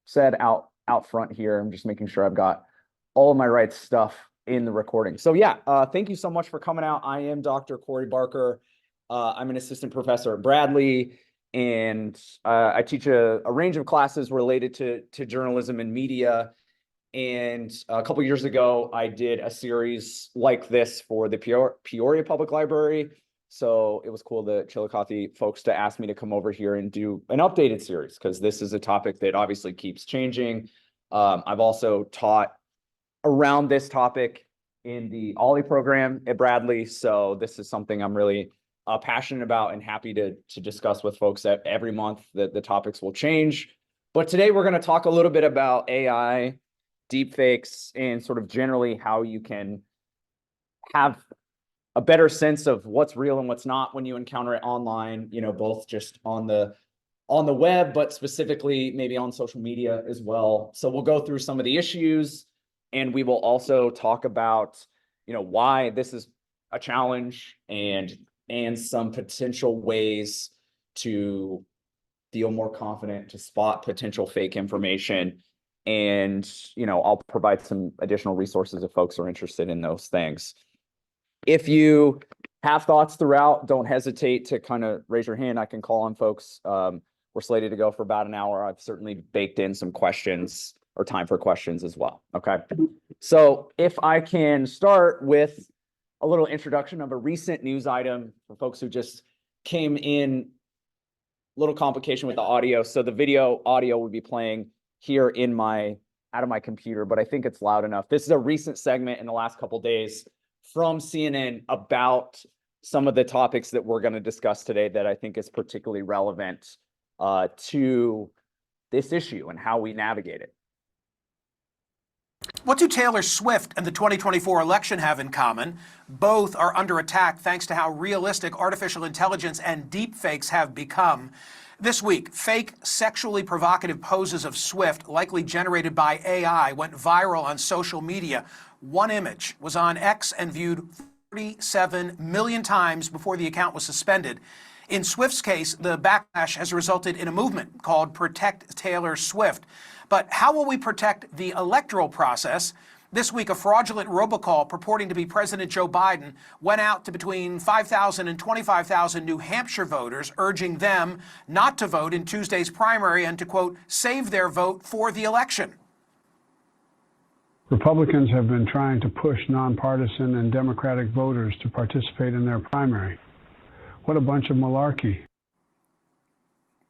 said out front here. I'm just making sure I've got all of my right stuff in the recording. So yeah, thank you so much for coming out. I am Dr. Cory Barker. I'm an assistant professor at Bradley, and I teach a range of classes related to journalism and media. And a couple years ago, I did a series like this for the Peoria Public Library. So it was cool, the Chillicothe folks, to ask me to come over here and do an updated series, because this is a topic that obviously keeps changing. I've also taught around this topic in the Ollie program at Bradley. So this is something I'm really passionate about and happy to discuss with folks that every month that the topics will change. But today we're going to talk a little bit about AI, deepfakes, and sort of generally how you can have a better sense of what's real and what's not when you encounter it online, both just on the web, but specifically maybe on social media as well. So we'll go through some of the issues, and we will also talk about, why this is a challenge and some potential ways to feel more confident to spot potential fake information. And, I'll provide some additional resources if folks are interested in those things. If you have thoughts throughout, don't hesitate to kind of raise your hand. I can call on folks. We're slated to go for about an hour. I've certainly baked in some questions or time for questions as well. Okay. So if I can start with a little introduction of a recent news item for folks who just came in, little complication with the audio. So the audio will be playing here out of my computer, but I think it's loud enough. This is a recent segment in the last couple of days from CNN about some of the topics that we're going to discuss today that I think is particularly relevant to this issue and how we navigate it. What do Taylor Swift and the 2024 election have in common? Both are under attack thanks to how realistic artificial intelligence and deepfakes have become. This week, fake sexually provocative poses of Swift, likely generated by AI, went viral on social media. One image was on X and viewed 47 million times before the account was suspended. In Swift's case, the backlash has resulted in a movement called Protect Taylor Swift. But how will we protect the electoral process? This week, a fraudulent robocall purporting to be President Joe Biden went out to between 5,000 and 25,000 New Hampshire voters, urging them not to vote in Tuesday's primary and to, quote, save their vote for the election. Republicans have been trying to push nonpartisan and Democratic voters to participate in their primary. What a bunch of malarkey.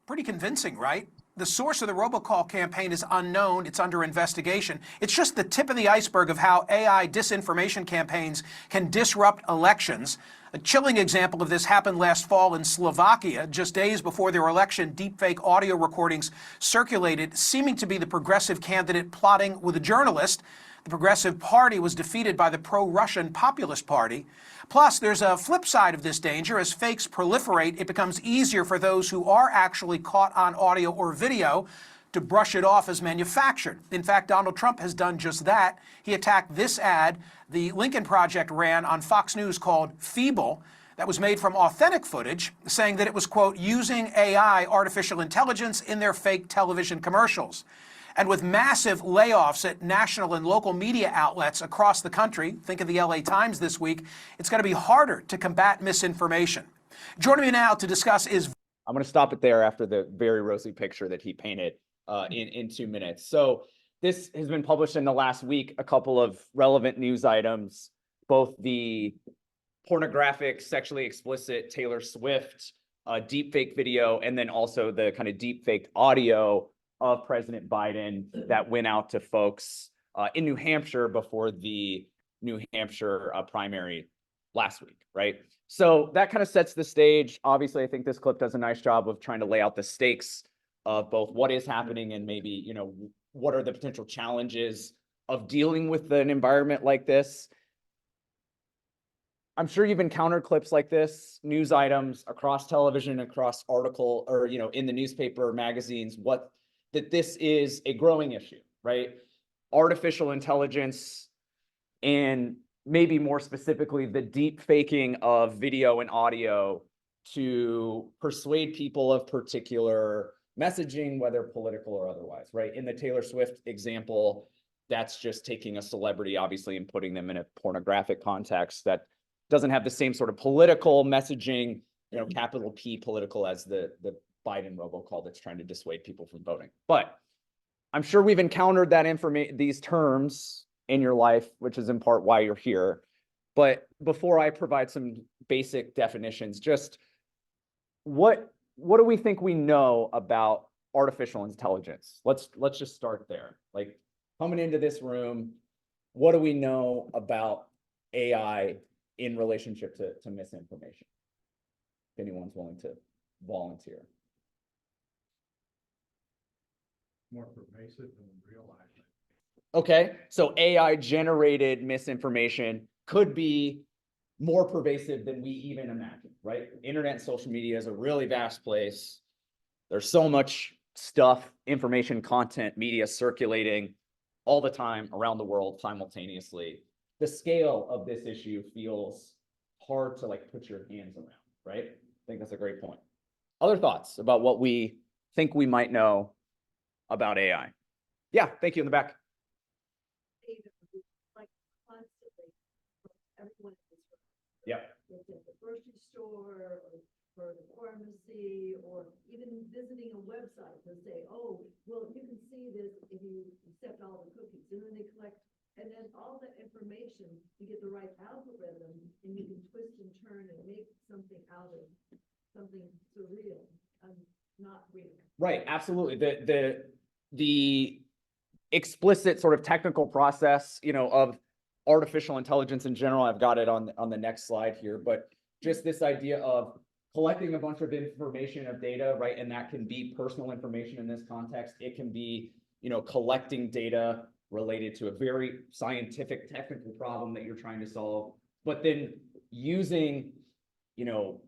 Pretty convincing, right? The source of the robocall campaign is unknown. It's under investigation. It's just the tip of the iceberg of how AI disinformation campaigns can disrupt elections. A chilling example of this happened last fall in Slovakia. Just days before their election, deepfake audio recordings circulated, seeming to be the progressive candidate plotting with a journalist. The Progressive Party was defeated by the pro-Russian Populist Party. Plus, there's a flip side of this danger. As fakes proliferate, it becomes easier for those who are actually caught on audio or video to brush it off as manufactured. In fact, Donald Trump has done just that. He attacked this ad the Lincoln Project ran on Fox News called Feeble, that was made from authentic footage, saying that it was, quote, using AI, artificial intelligence, in their fake television commercials. And with massive layoffs at national and local media outlets across the country, think of the LA Times this week, it's going to be harder to combat misinformation. Joining me now to discuss is... I'm going to stop it there after the very rosy picture that he painted in 2 minutes. So this has been published in the last week, a couple of relevant news items, both the pornographic, sexually explicit Taylor Swift deepfake video, and then also the kind of deepfake audio of President Biden that went out to folks in New Hampshire before the New Hampshire primary last week, right? So that kind of sets the stage. Obviously, I think this clip does a nice job of trying to lay out the stakes of both what is happening and maybe, what are the potential challenges of dealing with an environment like this. I'm sure you've encountered clips like this, news items across television, across article, or, in the newspaper or magazines, that this is a growing issue, right? Artificial intelligence, and maybe more specifically, the deep faking of video and audio to persuade people of particular messaging, whether political or otherwise, right? In the Taylor Swift example, that's just taking a celebrity, obviously, and putting them in a pornographic context that doesn't have the same sort of political messaging, you know, capital P political, as the Biden robocall that's trying to dissuade people from voting. But I'm sure we've encountered that these terms in your life, which is in part why you're here. But before I provide some basic definitions, just what do we think we know about artificial intelligence? Let's just start there. Like, coming into this room, what do we know about AI in relationship to misinformation? If anyone's willing to volunteer. More pervasive than real life. Okay, so AI generated misinformation could be more pervasive than we even imagine, right? Internet and social media is a really vast place. There's so much stuff, information, content, media circulating all the time around the world simultaneously. The scale of this issue feels hard to like put your hands around, right? I think that's a great point. Other thoughts about what we think we might know about AI? Yeah, thank you in the back. Like constantly, everyone in this room. Yep. It's at the grocery store or the pharmacy, or even visiting a website. They'll say, oh, well, you can see this if you accept all the cookies. And then they collect, and then all that information, you get the right algorithm, and you can twist and turn and make something out of something surreal and not real. Right, absolutely. The explicit sort of technical process, you know, of artificial intelligence in general, I've got it on the next slide here, but just this idea of collecting a bunch of information, of data, right? And that can be personal information in this context. It can be, you know, collecting data related to a very scientific, technical problem that you're trying to solve, but then using, you know,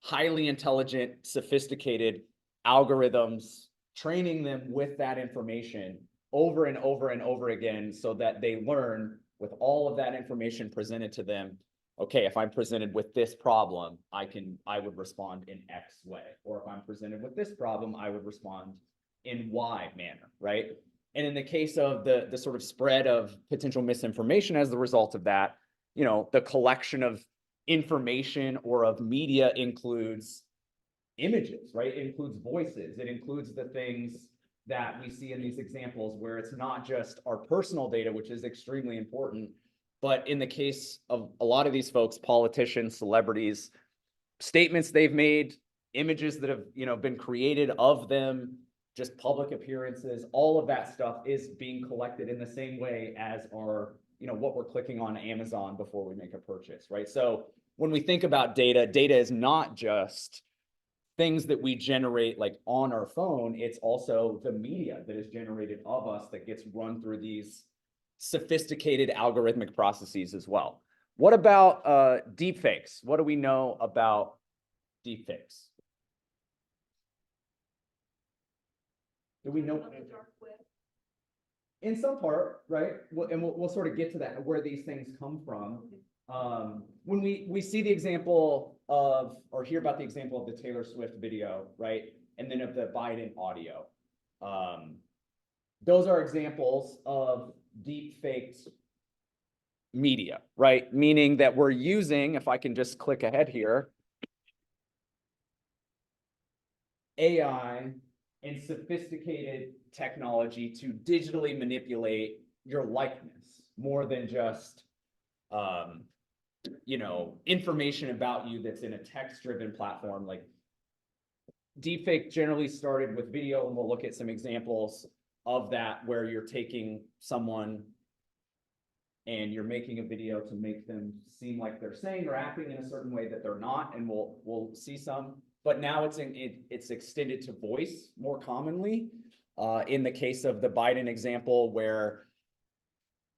highly intelligent, sophisticated algorithms, training them with that information over and over and over again, so that they learn with all of that information presented to them. Okay, if I'm presented with this problem, I would respond in X way. Or if I'm presented with this problem, I would respond in Y manner, right? And in the case of the sort of spread of potential misinformation as the result of that, you know, the collection of information or of media includes images, right? It includes voices. It includes the things that we see in these examples where it's not just our personal data, which is extremely important, but in the case of a lot of these folks, politicians, celebrities, statements they've made, images that have, you know, been created of them, just public appearances, all of that stuff is being collected in the same way as our, you know, what we're clicking on Amazon before we make a purchase, right? So when we think about data, data is not just things that we generate like on our phone, it's also the media that is generated of us that gets run through these sophisticated algorithmic processes as well. What about deepfakes? What do we know about deepfakes? Do we know? On the dark web. In some part, right? And we'll sort of get to that, where these things come from. When we see the example of, or hear about the example of the Taylor Swift video, right? And then of the Biden audio. Those are examples of deepfaked media, right? Meaning that we're using, if I can just click ahead here, AI and sophisticated technology to digitally manipulate your likeness more than just you know, information about you that's in a text-driven platform. Like, deepfake generally started with video, and we'll look at some examples of that, where you're taking someone and you're making a video to make them seem like they're saying or acting in a certain way that they're not, and we'll see some. But now it's extended to voice more commonly. In the case of the Biden example, where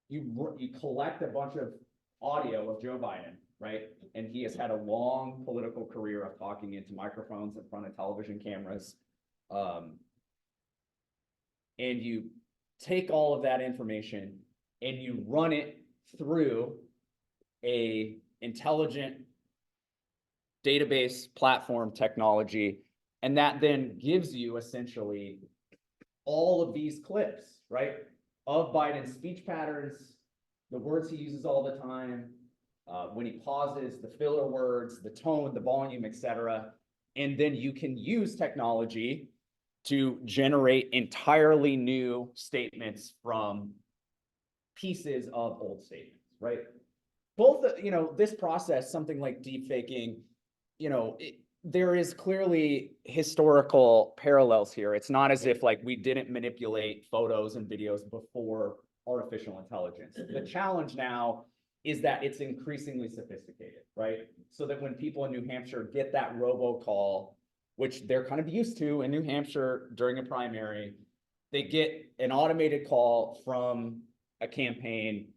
you collect a bunch of audio of Joe Biden, right? And he has had a long political career of talking into microphones in front of television cameras. And you take all of that information and you run it through a intelligent database platform technology And that then gives you essentially all of these clips, right? Of Biden's speech patterns, the words he uses all the time, when he pauses, the filler words, the tone, the volume, etc. And then you can use technology to generate entirely new statements from pieces of old statements, right? Both, this process, something like deepfaking, there is clearly historical parallels here. It's not as if like we didn't manipulate photos and videos before artificial intelligence. The challenge now is that it's increasingly sophisticated, right? So that when people in New Hampshire get that robocall, which they're kind of used to in New Hampshire during a primary, they get an automated call from a campaign.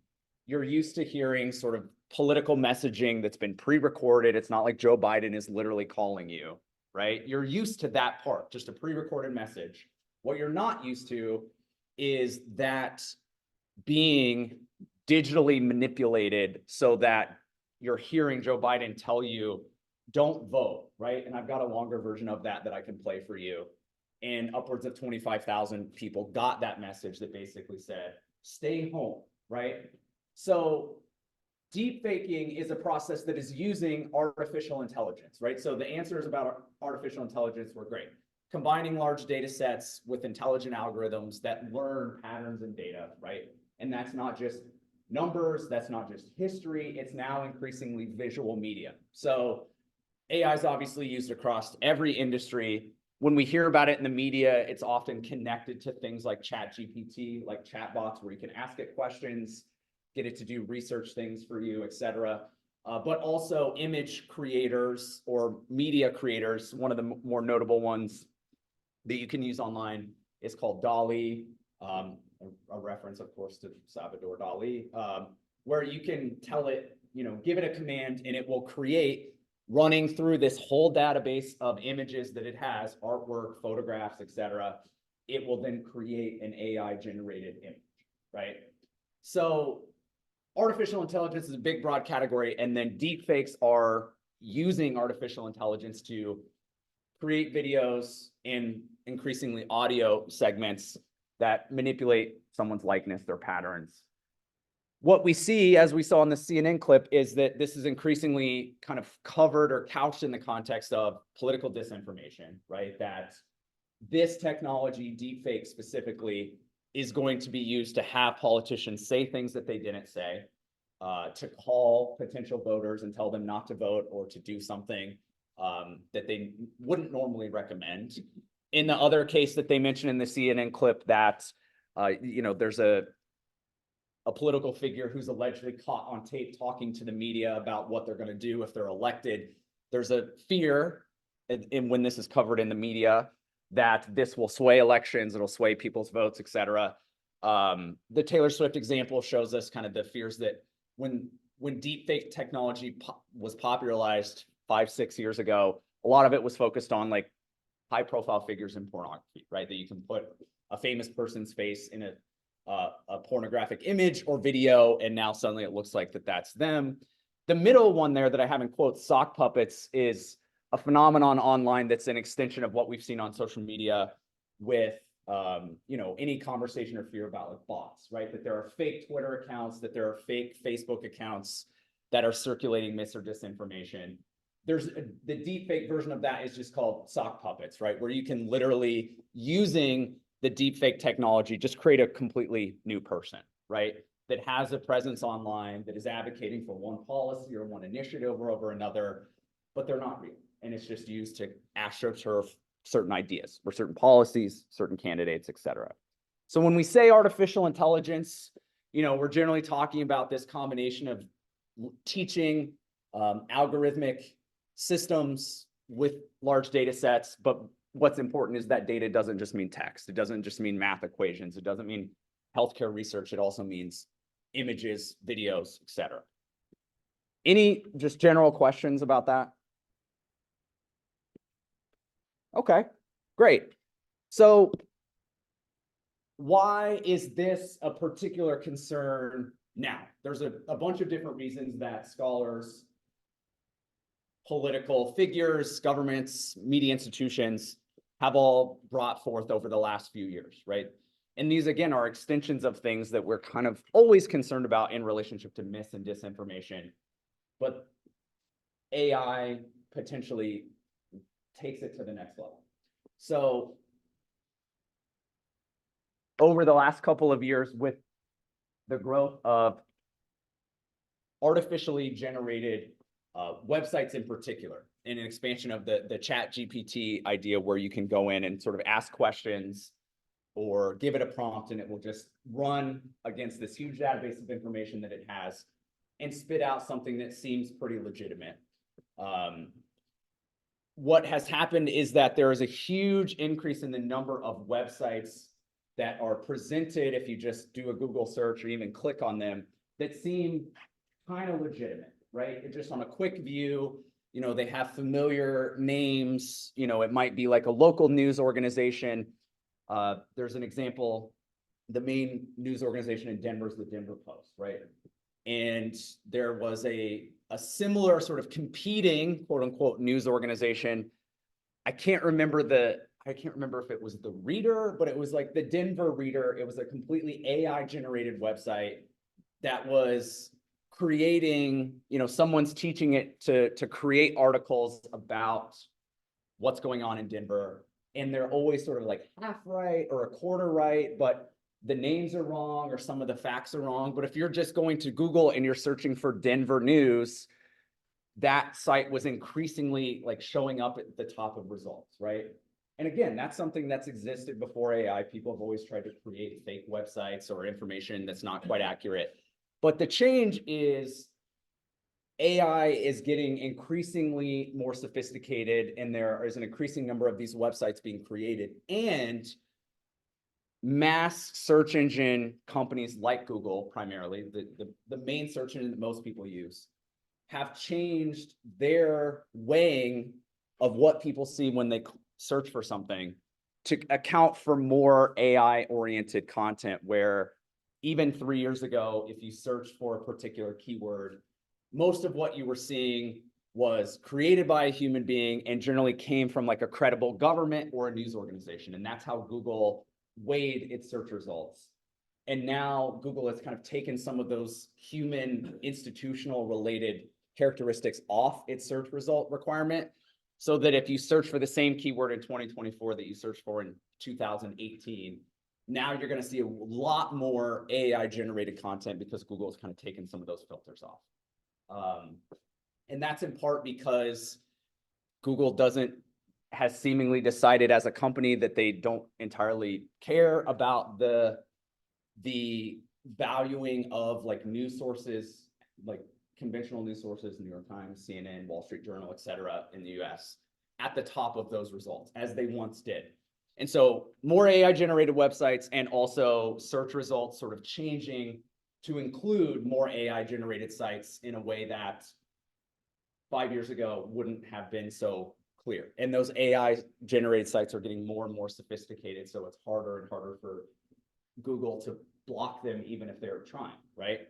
You're used to hearing sort of political messaging that's been pre-recorded. It's not like Joe Biden is literally calling you, right? You're used to that part, just a pre-recorded message. What you're not used to is that being digitally manipulated so that you're hearing Joe Biden tell you, don't vote, right? And I've got a longer version of that I can play for you. And upwards of 25,000 people got that message that basically said, stay home, right? So deepfaking is a process that is using artificial intelligence, right? So the answers about artificial intelligence were great. Combining large data sets with intelligent algorithms that learn patterns and data, right? And that's not just numbers, that's not just history, it's now increasingly visual media. So AI is obviously used across every industry. When we hear about it in the media, it's often connected to things like ChatGPT, like chatbots where you can ask it questions, get it to do research things for you, etc. But also image creators or media creators. One of the more notable ones that you can use online is called DALL-E, a reference, of course, to Salvador Dali, where you can tell it, give it a command and it will create, running through this whole database of images that it has, artwork, photographs, etc. It will then create an AI generated image, right? So artificial intelligence is a big, broad category, and then deepfakes are using artificial intelligence to create videos and increasingly audio segments that manipulate someone's likeness, their patterns. What we see, as we saw in the CNN clip, is that this is increasingly kind of covered or couched in the context of political disinformation, right? That this technology, deepfake specifically, is going to be used to have politicians say things that they didn't say, to call potential voters and tell them not to vote or to do something that they wouldn't normally recommend. In the other case that they mentioned in the CNN clip, that there's a political figure who's allegedly caught on tape talking to the media about what they're going to do if they're elected. There's a fear, and when this is covered in the media, that this will sway elections, it'll sway people's votes, etc. The Taylor Swift example shows us kind of the fears that when deepfake technology was popularized 5-6 years ago, a lot of it was focused on like high profile figures in pornography, right? That you can put a famous person's face in a pornographic image or video, and now suddenly it looks like that's them. The middle one there that I have in quotes, sock puppets, is a phenomenon online that's an extension of what we've seen on social media with any conversation or fear about like bots, right? That there are fake Twitter accounts, that there are fake Facebook accounts that are circulating mis or disinformation. There's the deepfake version of that is just called sock puppets, right? Where you can literally, using the deepfake technology, just create a completely new person, right? That has a presence online, that is advocating for one policy or one initiative over another, but they're not real. And it's just used to astroturf certain ideas or certain policies, certain candidates, etc. So when we say artificial intelligence, we're generally talking about this combination of teaching algorithmic systems with large data sets. But what's important is that data doesn't just mean text. It doesn't just mean math equations. It doesn't mean healthcare research. It also means images, videos, etc. Any just general questions about that? Okay, great. So why is this a particular concern now? There's a bunch of different reasons that scholars political figures, governments, media institutions have all brought forth over the last few years, right? And these, again, are extensions of things that we're kind of always concerned about in relationship to mis and disinformation. But AI potentially takes it to the next level. So over the last couple of years, with the growth of artificially generated websites in particular, and an expansion of the chat GPT idea where you can go in and sort of ask questions or give it a prompt and it will just run against this huge database of information that it has and spit out something that seems pretty legitimate. What has happened is that there is a huge increase in the number of websites that are presented, if you just do a Google search or even click on them, that seem kind of legitimate, right? It just on a quick view, you know, they have familiar names, you know, it might be like a local news organization. There's an example, the main news organization in Denver is the Denver Post, right? And there was a similar sort of competing, quote unquote, news organization. I can't remember if it was the Reader, but it was like the Denver Reader. It was a completely AI generated website that was creating, you know, someone's teaching it to create articles about what's going on in Denver. And they're always sort of like half right or a quarter right, but the names are wrong or some of the facts are wrong. But if you're just going to Google and you're searching for Denver news, that site was increasingly like showing up at the top of results, right? And again, that's something that's existed before AI. People have always tried to create fake websites or information that's not quite accurate. But the change is AI is getting increasingly more sophisticated, and there is an increasing number of these websites being created, and mass search engine companies like Google, primarily the main search engine that most people use, have changed their weighing of what people see when they search for something to account for more AI-oriented content, where even 3 years ago, if you searched for a particular keyword, most of what you were seeing was created by a human being and generally came from like a credible government or a news organization. And that's how Google weighed its search results. And now Google has kind of taken some of those human institutional related characteristics off its search result requirement, so that if you search for the same keyword in 2024 that you searched for in 2018, now you're going to see a lot more AI generated content because Google has kind of taken some of those filters off. And that's in part because Google has seemingly decided as a company that they don't entirely care about the valuing of like news sources, like conventional news sources, New York Times, CNN, Wall Street Journal, et cetera, in the US, at the top of those results, as they once did. And so more AI generated websites and also search results sort of changing to include more AI generated sites in a way that 5 years ago wouldn't have been so clear. And those AI generated sites are getting more and more sophisticated, so it's harder and harder for Google to block them even if they're trying, right?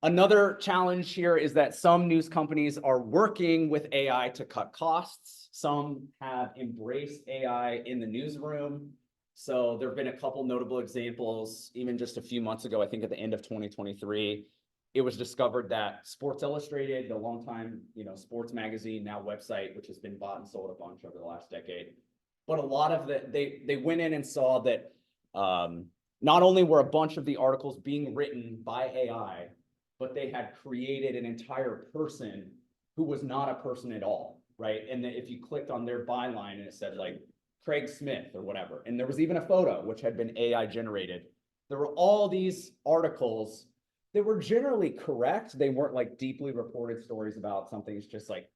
Another challenge here is that some news companies are working with AI to cut costs. Some have embraced AI in the newsroom. So there have been a couple notable examples, even just a few months ago, I think at the end of 2023, it was discovered that Sports Illustrated, the longtime, sports magazine, now website, which has been bought and sold a bunch over the last decade, but a lot of they went in and saw that not only were a bunch of the articles being written by AI, but they had created an entire person who was not a person at all, right? And that if you clicked on their byline and it said like Craig Smith or whatever, and there was even a photo which had been AI generated, there were all these articles that were generally correct. They weren't like deeply reported stories about something. It's just like,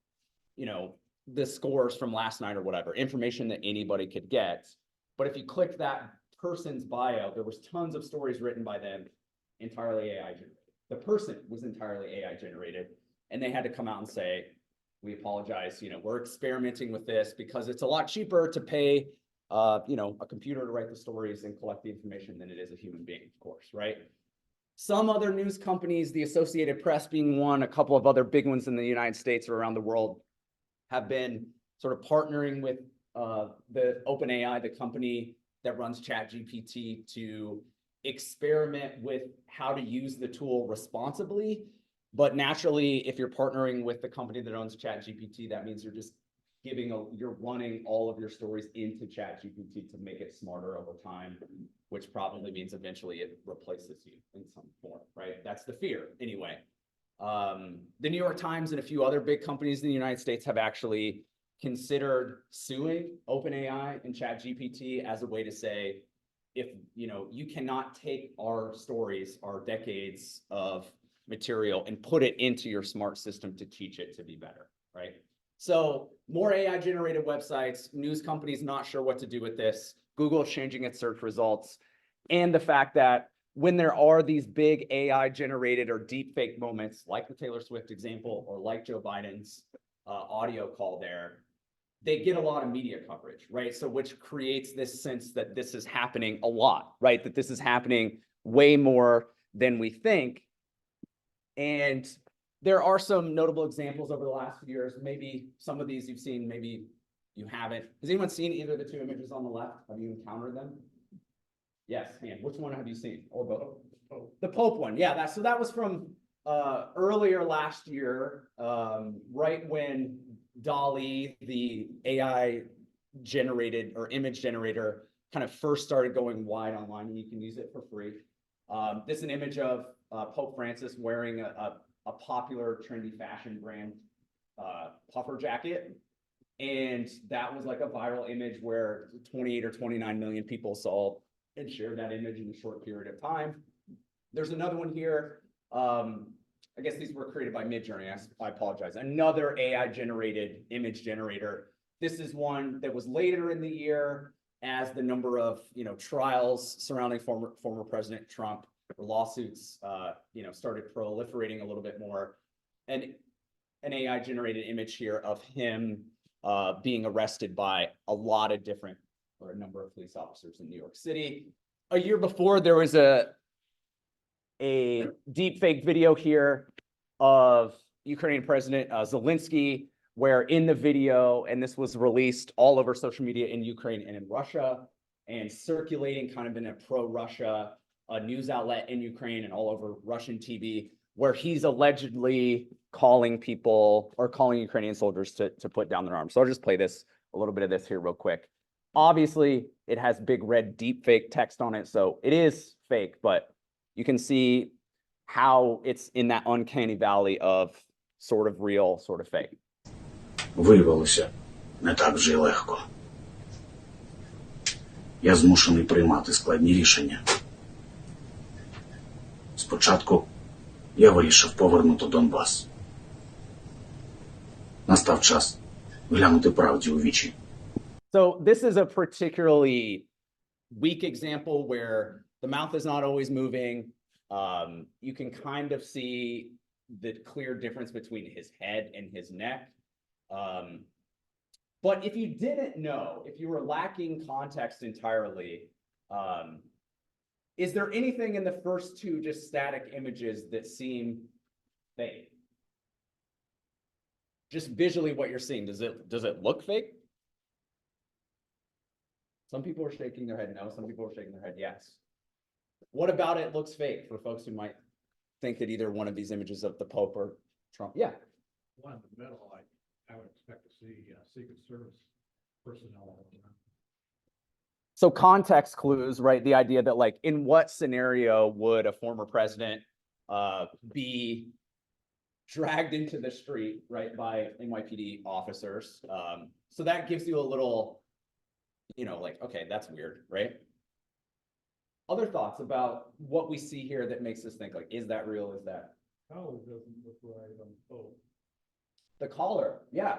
the scores from last night or whatever, information that anybody could get. But if you clicked that person's bio, there was tons of stories written by them, entirely AI generated. The person was entirely AI generated, and they had to come out and say, we apologize, we're experimenting with this because it's a lot cheaper to pay, a computer to write the stories and collect the information than it is a human being, of course, right? Some other news companies, the Associated Press being one, a couple of other big ones in the United States or around the world, have been sort of partnering with the OpenAI, the company that runs ChatGPT, to experiment with how to use the tool responsibly. But naturally, if you're partnering with the company that owns ChatGPT, that means you're just you're running all of your stories into ChatGPT to make it smarter over time, which probably means eventually it replaces you in some form, right? That's the fear anyway. The New York Times and a few other big companies in the United States have actually considered suing OpenAI and ChatGPT as a way to say, if you cannot take our stories, our decades of material, and put it into your smart system to teach it to be better, right? So more AI generated websites, news companies not sure what to do with this, Google changing its search results, and the fact that when there are these big AI generated or deepfake moments, like the Taylor Swift example, or like Joe Biden's audio call there, they get a lot of media coverage, right? So which creates this sense that this is happening a lot, right? That this is happening way more than we think. And there are some notable examples over the last few years. Maybe some of these you've seen, maybe you haven't. Has anyone seen either of the two images on the left? Have you encountered them? Yes, man. Which one have you seen? Or both? The Pope one. Yeah, so that was from earlier last year, right when DALL-E, the AI generated or image generator, kind of first started going wide online, and you can use it for free. This is an image of Pope Francis wearing a popular trendy fashion brand puffer jacket. And that was like a viral image where 28 or 29 million people saw and shared that image in a short period of time. There's another one here. I guess these were created by Midjourney. I apologize. Another AI generated image generator. This is one that was later in the year as the number of trials surrounding former President Trump, or lawsuits started proliferating a little bit more. And an AI generated image here of him being arrested by a number of police officers in New York City. A year before, there was a deepfake video here of Ukrainian President Zelensky, where in the video, and this was released all over social media in Ukraine and in Russia, and circulating kind of in a pro-Russia news outlet in Ukraine and all over Russian TV, where he's allegedly calling Ukrainian soldiers to put down their arms. So I'll just play a little bit of this here real quick. Obviously, it has big red deepfake text on it, so it is fake, but you can see how it's in that uncanny valley of sort of real, sort of fake. Виявилося, не так вже й легко. Я змушений приймати складні рішення. Спочатку я вирішив повернути Донбас. Настав час глянути правді у вічі. So this is a particularly weak example where the mouth is not always moving. You can kind of see the clear difference between his head and his neck. But if you didn't know, if you were lacking context entirely, is there anything in the first two just static images that seem fake? Just visually what you're seeing, does it look fake? Some people are shaking their head no, some people are shaking their head yes. What about it looks fake for folks who might think that either one of these images of the Pope or Trump? Yeah. One in the middle, I would expect to see Secret Service personnel all around. So context clues, right? The idea that like, in what scenario would a former president be dragged into the street, right, by NYPD officers? So that gives you a little, like, okay, that's weird, right? Other thoughts about what we see here that makes us think, like, is that real? Is that? Oh, it doesn't look right on the Pope. The collar, yeah.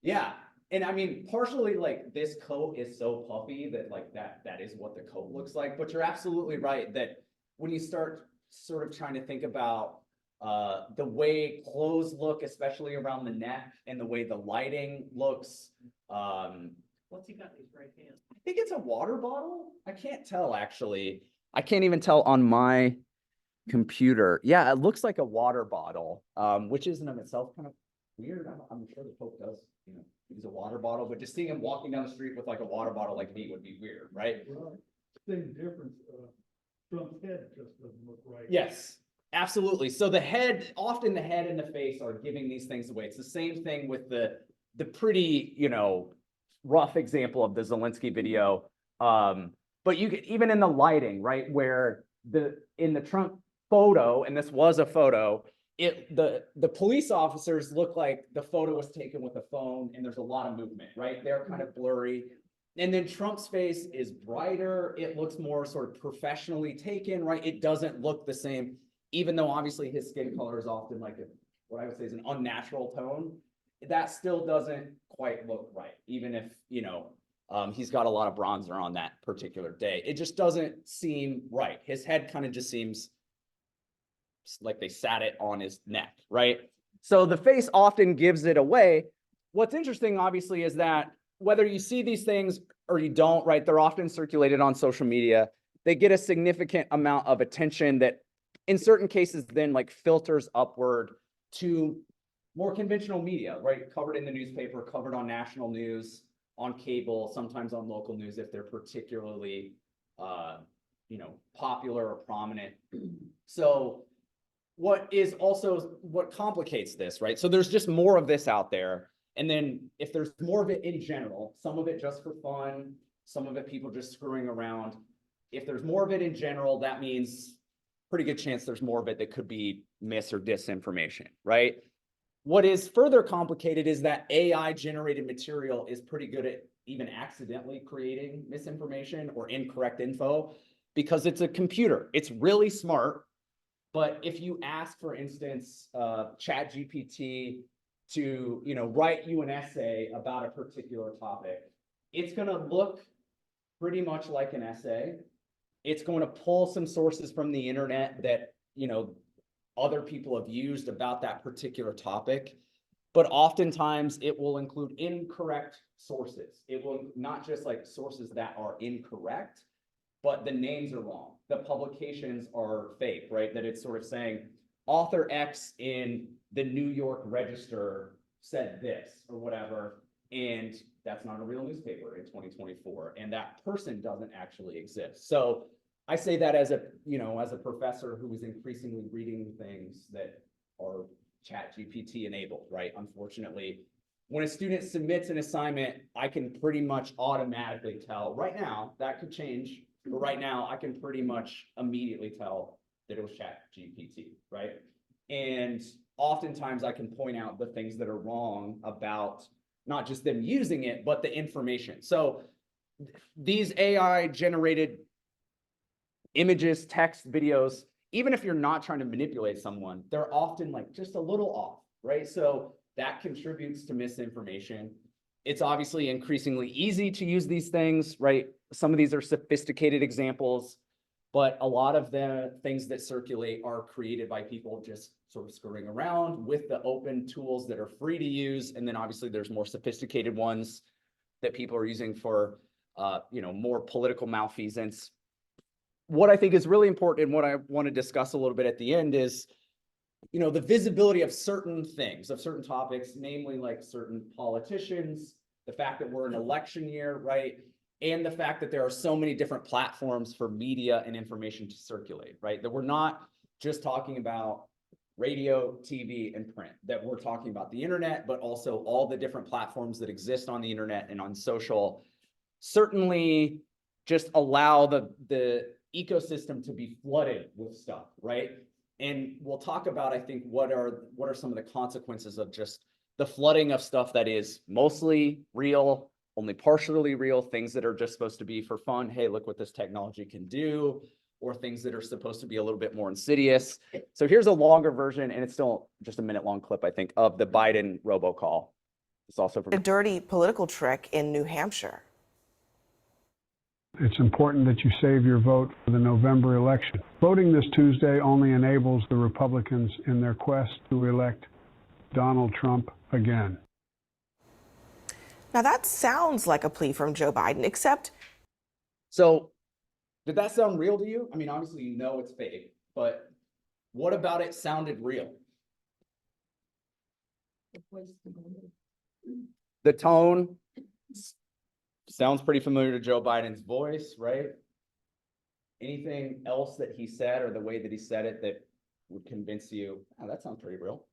Yeah. And I mean, partially like this coat is so puffy that like that is what the coat looks like. But you're absolutely right that when you start sort of trying to think about the way clothes look, especially around the neck, and the way the lighting looks. What's he got in his right hand? I think it's a water bottle. I can't tell actually. I can't even tell on my computer. Yeah, it looks like a water bottle, which is in of itself kind of weird. I'm sure the Pope does, use a water bottle, but just seeing him walking down the street with like a water bottle like me would be weird, right? Well, same difference, Trump's head just doesn't look right. Yes, absolutely. So often the head and the face are giving these things away. It's the same thing with the pretty, rough example of the Zelensky video. But you get even in the lighting, right, where in the Trump photo, and this was a photo, the police officers look like the photo was taken with a phone and there's a lot of movement, right? They're kind of blurry. And then Trump's face is brighter. It looks more sort of professionally taken, right? It doesn't look the same, even though obviously his skin color is often like what I would say is an unnatural tone. That still doesn't quite look right, even if, he's got a lot of bronzer on that particular day. It just doesn't seem right. His head kind of just seems like they sat it on his neck, right? So the face often gives it away. What's interesting, obviously, is that whether you see these things or you don't, right, they're often circulated on social media. They get a significant amount of attention that in certain cases then like filters upward to more conventional media, right? Covered in the newspaper, covered on national news, on cable, sometimes on local news if they're particularly, popular or prominent. So what complicates this, right? So there's just more of this out there. And then if there's more of it in general, some of it just for fun, some of it people just screwing around. If there's more of it in general, that means pretty good chance there's more of it that could be mis or disinformation, right? What is further complicated is that AI generated material is pretty good at even accidentally creating misinformation or incorrect info because it's a computer. It's really smart. But if you ask, for instance, ChatGPT to, write you an essay about a particular topic, it's going to look pretty much like an essay. It's going to pull some sources from the internet that, other people have used about that particular topic, but oftentimes it will include incorrect sources. It will not just like sources that are incorrect, but the names are wrong. The publications are fake, right? That it's sort of saying author X in the New York Register said this or whatever, and that's not a real newspaper in 2024, and that person doesn't actually exist. So I say that as a professor who is increasingly reading things that are ChatGPT enabled, right? Unfortunately, when a student submits an assignment, I can pretty much automatically tell. Right now, that could change, but right now I can pretty much immediately tell that it was ChatGPT, right? And oftentimes I can point out the things that are wrong about not just them using it, but the information. So these AI generated images, text, videos, even if you're not trying to manipulate someone, they're often like just a little off, right? So that contributes to misinformation. It's obviously increasingly easy to use these things, right? Some of these are sophisticated examples, but a lot of the things that circulate are created by people just sort of screwing around with the open tools that are free to use. And then obviously there's more sophisticated ones that people are using for, more political malfeasance. What I think is really important and what I want to discuss a little bit at the end is, the visibility of certain things, of certain topics, namely like certain politicians, the fact that we're in election year, right? And the fact that there are so many different platforms for media and information to circulate, right? That we're not just talking about radio, TV, and print, that we're talking about the internet, but also all the different platforms that exist on the internet and on social, certainly just allow the ecosystem to be flooded with stuff, right? And we'll talk about, I think, what are some of the consequences of just the flooding of stuff that is mostly real, only partially real, things that are just supposed to be for fun. Hey, look what this technology can do, or things that are supposed to be a little bit more insidious. So here's a longer version, and it's still just a minute-long clip, I think, of the Biden robocall. It's also from a dirty political trick in New Hampshire. It's important that you save your vote for the November election. Voting this Tuesday only enables the Republicans in their quest to elect Donald Trump again. Now that sounds like a plea from Joe Biden, except. So Did that sound real to you? I mean, obviously you know it's fake, but what about it sounded real? The tone sounds pretty familiar to Joe Biden's voice, right? Anything else that he said or the way that he said it that would convince you, oh, that sounds pretty real?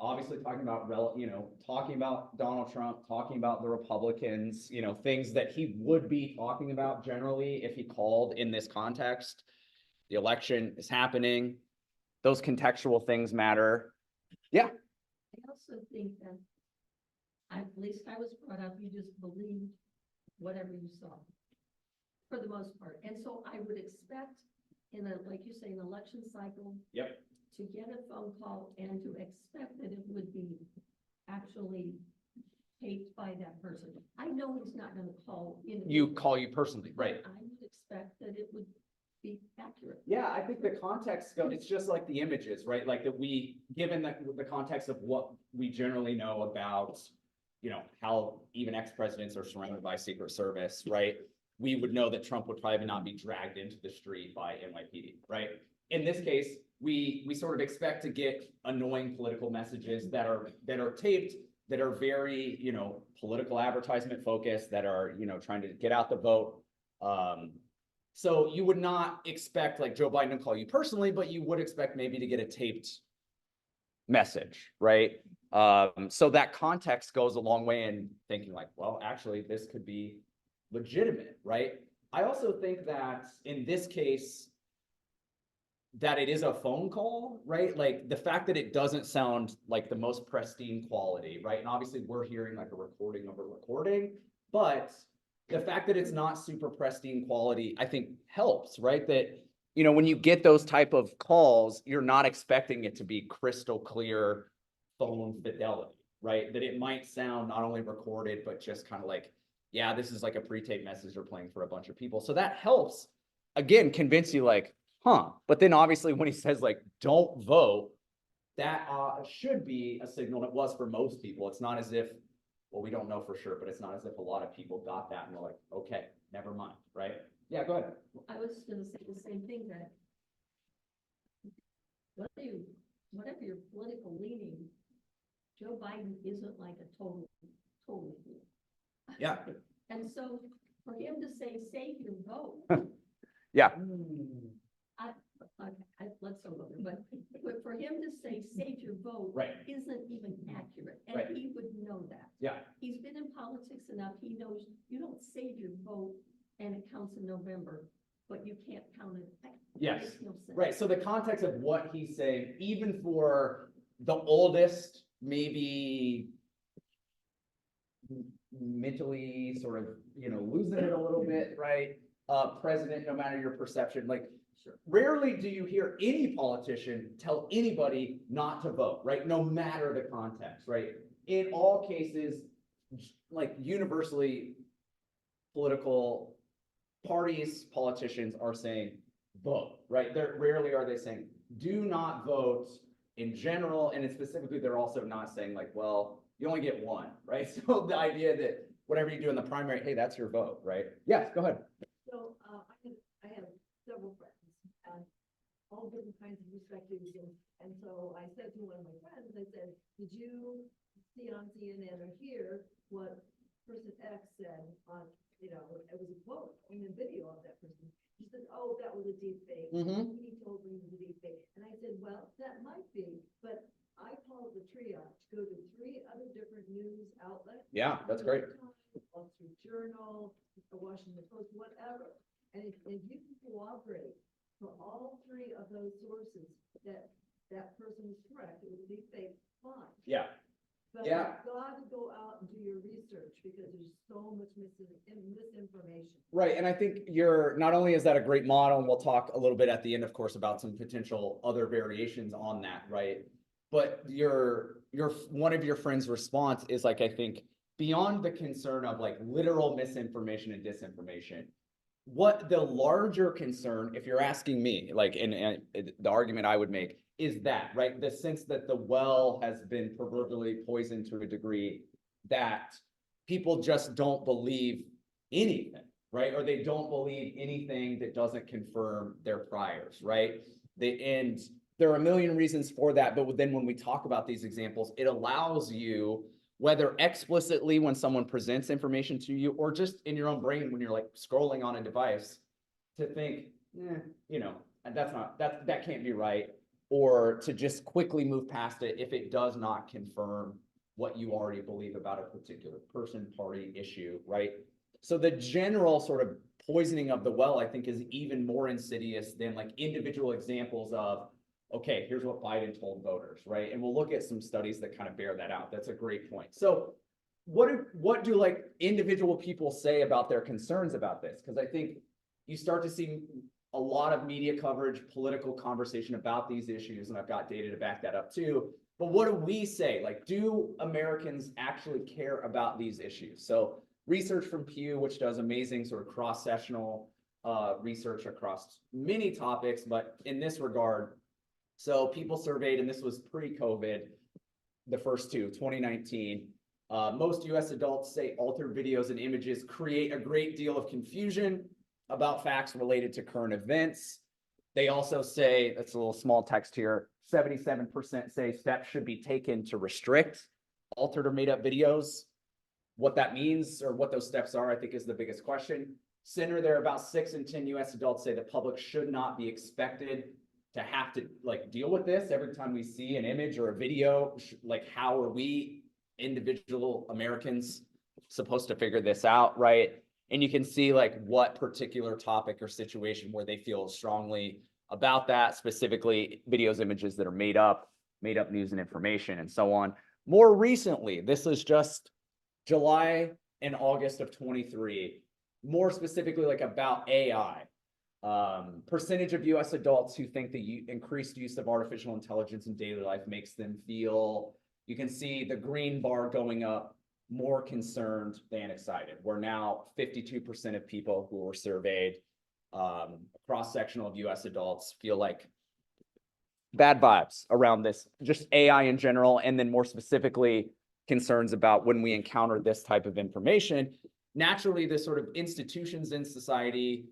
Obviously talking about, talking about Donald Trump, talking about the Republicans, things that he would be talking about generally if he called in this context. The election is happening. Those contextual things matter. Yeah. I also think that, at least I was brought up, you just believed whatever you saw, for the most part. And so I would expect like you say, an election cycle. Yep. To get a phone call and to expect that it would be actually taped by that person. I know he's not gonna call in. Call you personally, right? I would expect that it would be accurate. Yeah, I think the context it's just like the images, right? Like that given the context of what we generally know about, how even ex-presidents are surrounded by Secret Service, right? We would know that Trump would probably not be dragged into the street by NYPD, right? In this case, we sort of expect to get annoying political messages that are taped, that are very, political advertisement focused, that are, trying to get out the vote. So you would not expect like Joe Biden to call you personally, but you would expect maybe to get a taped message, right? So that context goes a long way in thinking like, well, actually, this could be legitimate, right? I also think that in this case, that it is a phone call, right? Like the fact that it doesn't sound like the most pristine quality, right? And obviously we're hearing like a recording of a recording, but the fact that it's not super pristine quality, I think helps, right? That, when you get those type of calls, you're not expecting it to be crystal clear phone fidelity, right? That it might sound not only recorded, but just kind of like, yeah, this is like a pre-taped message they're playing for a bunch of people. So that helps, again, convince you like, huh. But then obviously when he says like, don't vote, that should be a signal. It was for most people. It's not as if, well, we don't know for sure, but it's not as if a lot of people got that and were like, okay, never mind, right? Yeah, go ahead. I was gonna say the same thing, that whatever your political leaning, Joe Biden isn't like a total fool. Yeah. And so for him to say, save your vote. Yeah. Let's go there, but for him to say, save your vote. Right. Isn't even accurate, and Right. he would know that. Yeah. He's been in politics enough, he knows you don't save your vote and it counts in November, but you can't count it. Yes. Makes no sense. Right. So the context of what he's saying, even for the oldest, maybe mentally sort of, losing it a little bit, right? President, no matter your perception, like rarely do you hear any politician tell anybody not to vote, right? No matter the context, right? In all cases, like universally, political parties, politicians are saying vote, right? Rarely are they saying do not vote in general, and specifically they're also not saying like, well, you only get one, right? So the idea that whatever you do in the primary, hey, that's your vote, right? Yes, go ahead. So I have several friends, all different kinds of perspectives, and so I said to one of my friends, I said, did you see on CNN or hear what person X said on, it was a quote in the video of that person. He said, oh, that was a deepfake. Mm-hmm. He told me it was a deepfake. And I said, well, that might be, but I called the triage, go to 3 other different news outlets. Yeah, that's great. Wall Street Journal, the Washington Post, whatever. And if you can cooperate for all 3 of those sources that person is correct, it was a deepfake, fine. Yeah. But Yeah. you've got to go out and do your research because there's so much misinformation. Right, and I think not only is that a great model, and we'll talk a little bit at the end, of course, about some potential other variations on that, right? But one of your friends' response is like, I think, beyond the concern of like literal misinformation and disinformation, what the larger concern, if you're asking me, like in the argument I would make, is that, right? The sense that the well has been proverbially poisoned to a degree that people just don't believe anything, right? Or they don't believe anything that doesn't confirm their priors, right? And there are a million reasons for that, but then when we talk about these examples, it allows you, whether explicitly when someone presents information to you, or just in your own brain when you're like scrolling on a device, to think, you know, that can't be right, or to just quickly move past it if it does not confirm what you already believe about a particular person, party, issue, right? So the general sort of poisoning of the well, I think, is even more insidious than like individual examples of, okay, here's what Biden told voters, right? And we'll look at some studies that kind of bear that out. That's a great point. So what do like individual people say about their concerns about this? Because I think you start to see a lot of media coverage, political conversation about these issues, and I've got data to back that up too. But what do we say? Like, do Americans actually care about these issues? So research from Pew, which does amazing sort of cross-sectional research across many topics, but in this regard, so people surveyed, and this was pre-COVID, the first two, 2019. Most US adults say altered videos and images create a great deal of confusion about facts related to current events. They also say, that's a little small text here, 77% say steps should be taken to restrict altered or made up videos. What that means or what those steps are, I think, is the biggest question. Center there, about 6 in 10 US adults say the public should not be expected to have to like deal with this every time we see an image or a video. Like, how are we individual Americans supposed to figure this out, right? And you can see like what particular topic or situation where they feel strongly about that, specifically videos, images that are made up news and information, and so on. More recently, this is just July and August of 23, more specifically like about AI. Percentage of US adults who think the increased use of artificial intelligence in daily life makes them feel, you can see the green bar going up, more concerned than excited. We're now 52% of people who were surveyed, cross-sectional of US adults, feel like bad vibes around this, just AI in general, and then more specifically, concerns about when we encounter this type of information. Naturally, the sort of institutions in society,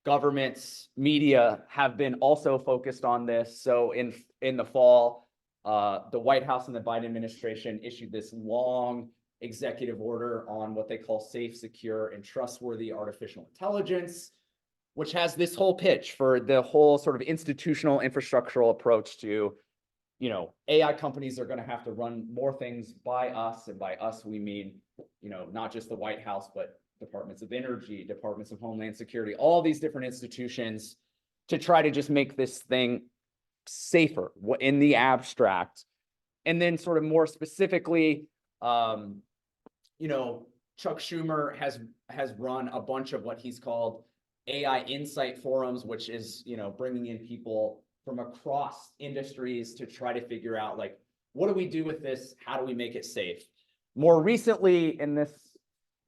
governments, media have been also focused on this. So in the fall, the White House and the Biden administration issued this long executive order on what they call safe, secure, and trustworthy artificial intelligence, which has this whole pitch for the whole sort of institutional infrastructural approach to, you know, AI companies are going to have to run more things by us, and by us we mean, you know, not just the White House, but departments of energy, departments of homeland security, all these different institutions, to try to just make this thing safer in the abstract. And then sort of more specifically, you know, Chuck Schumer has run a bunch of what he's called AI insight forums, which is, you know, bringing in people from across industries to try to figure out, like, what do we do with this? How do we make it safe? More recently in this,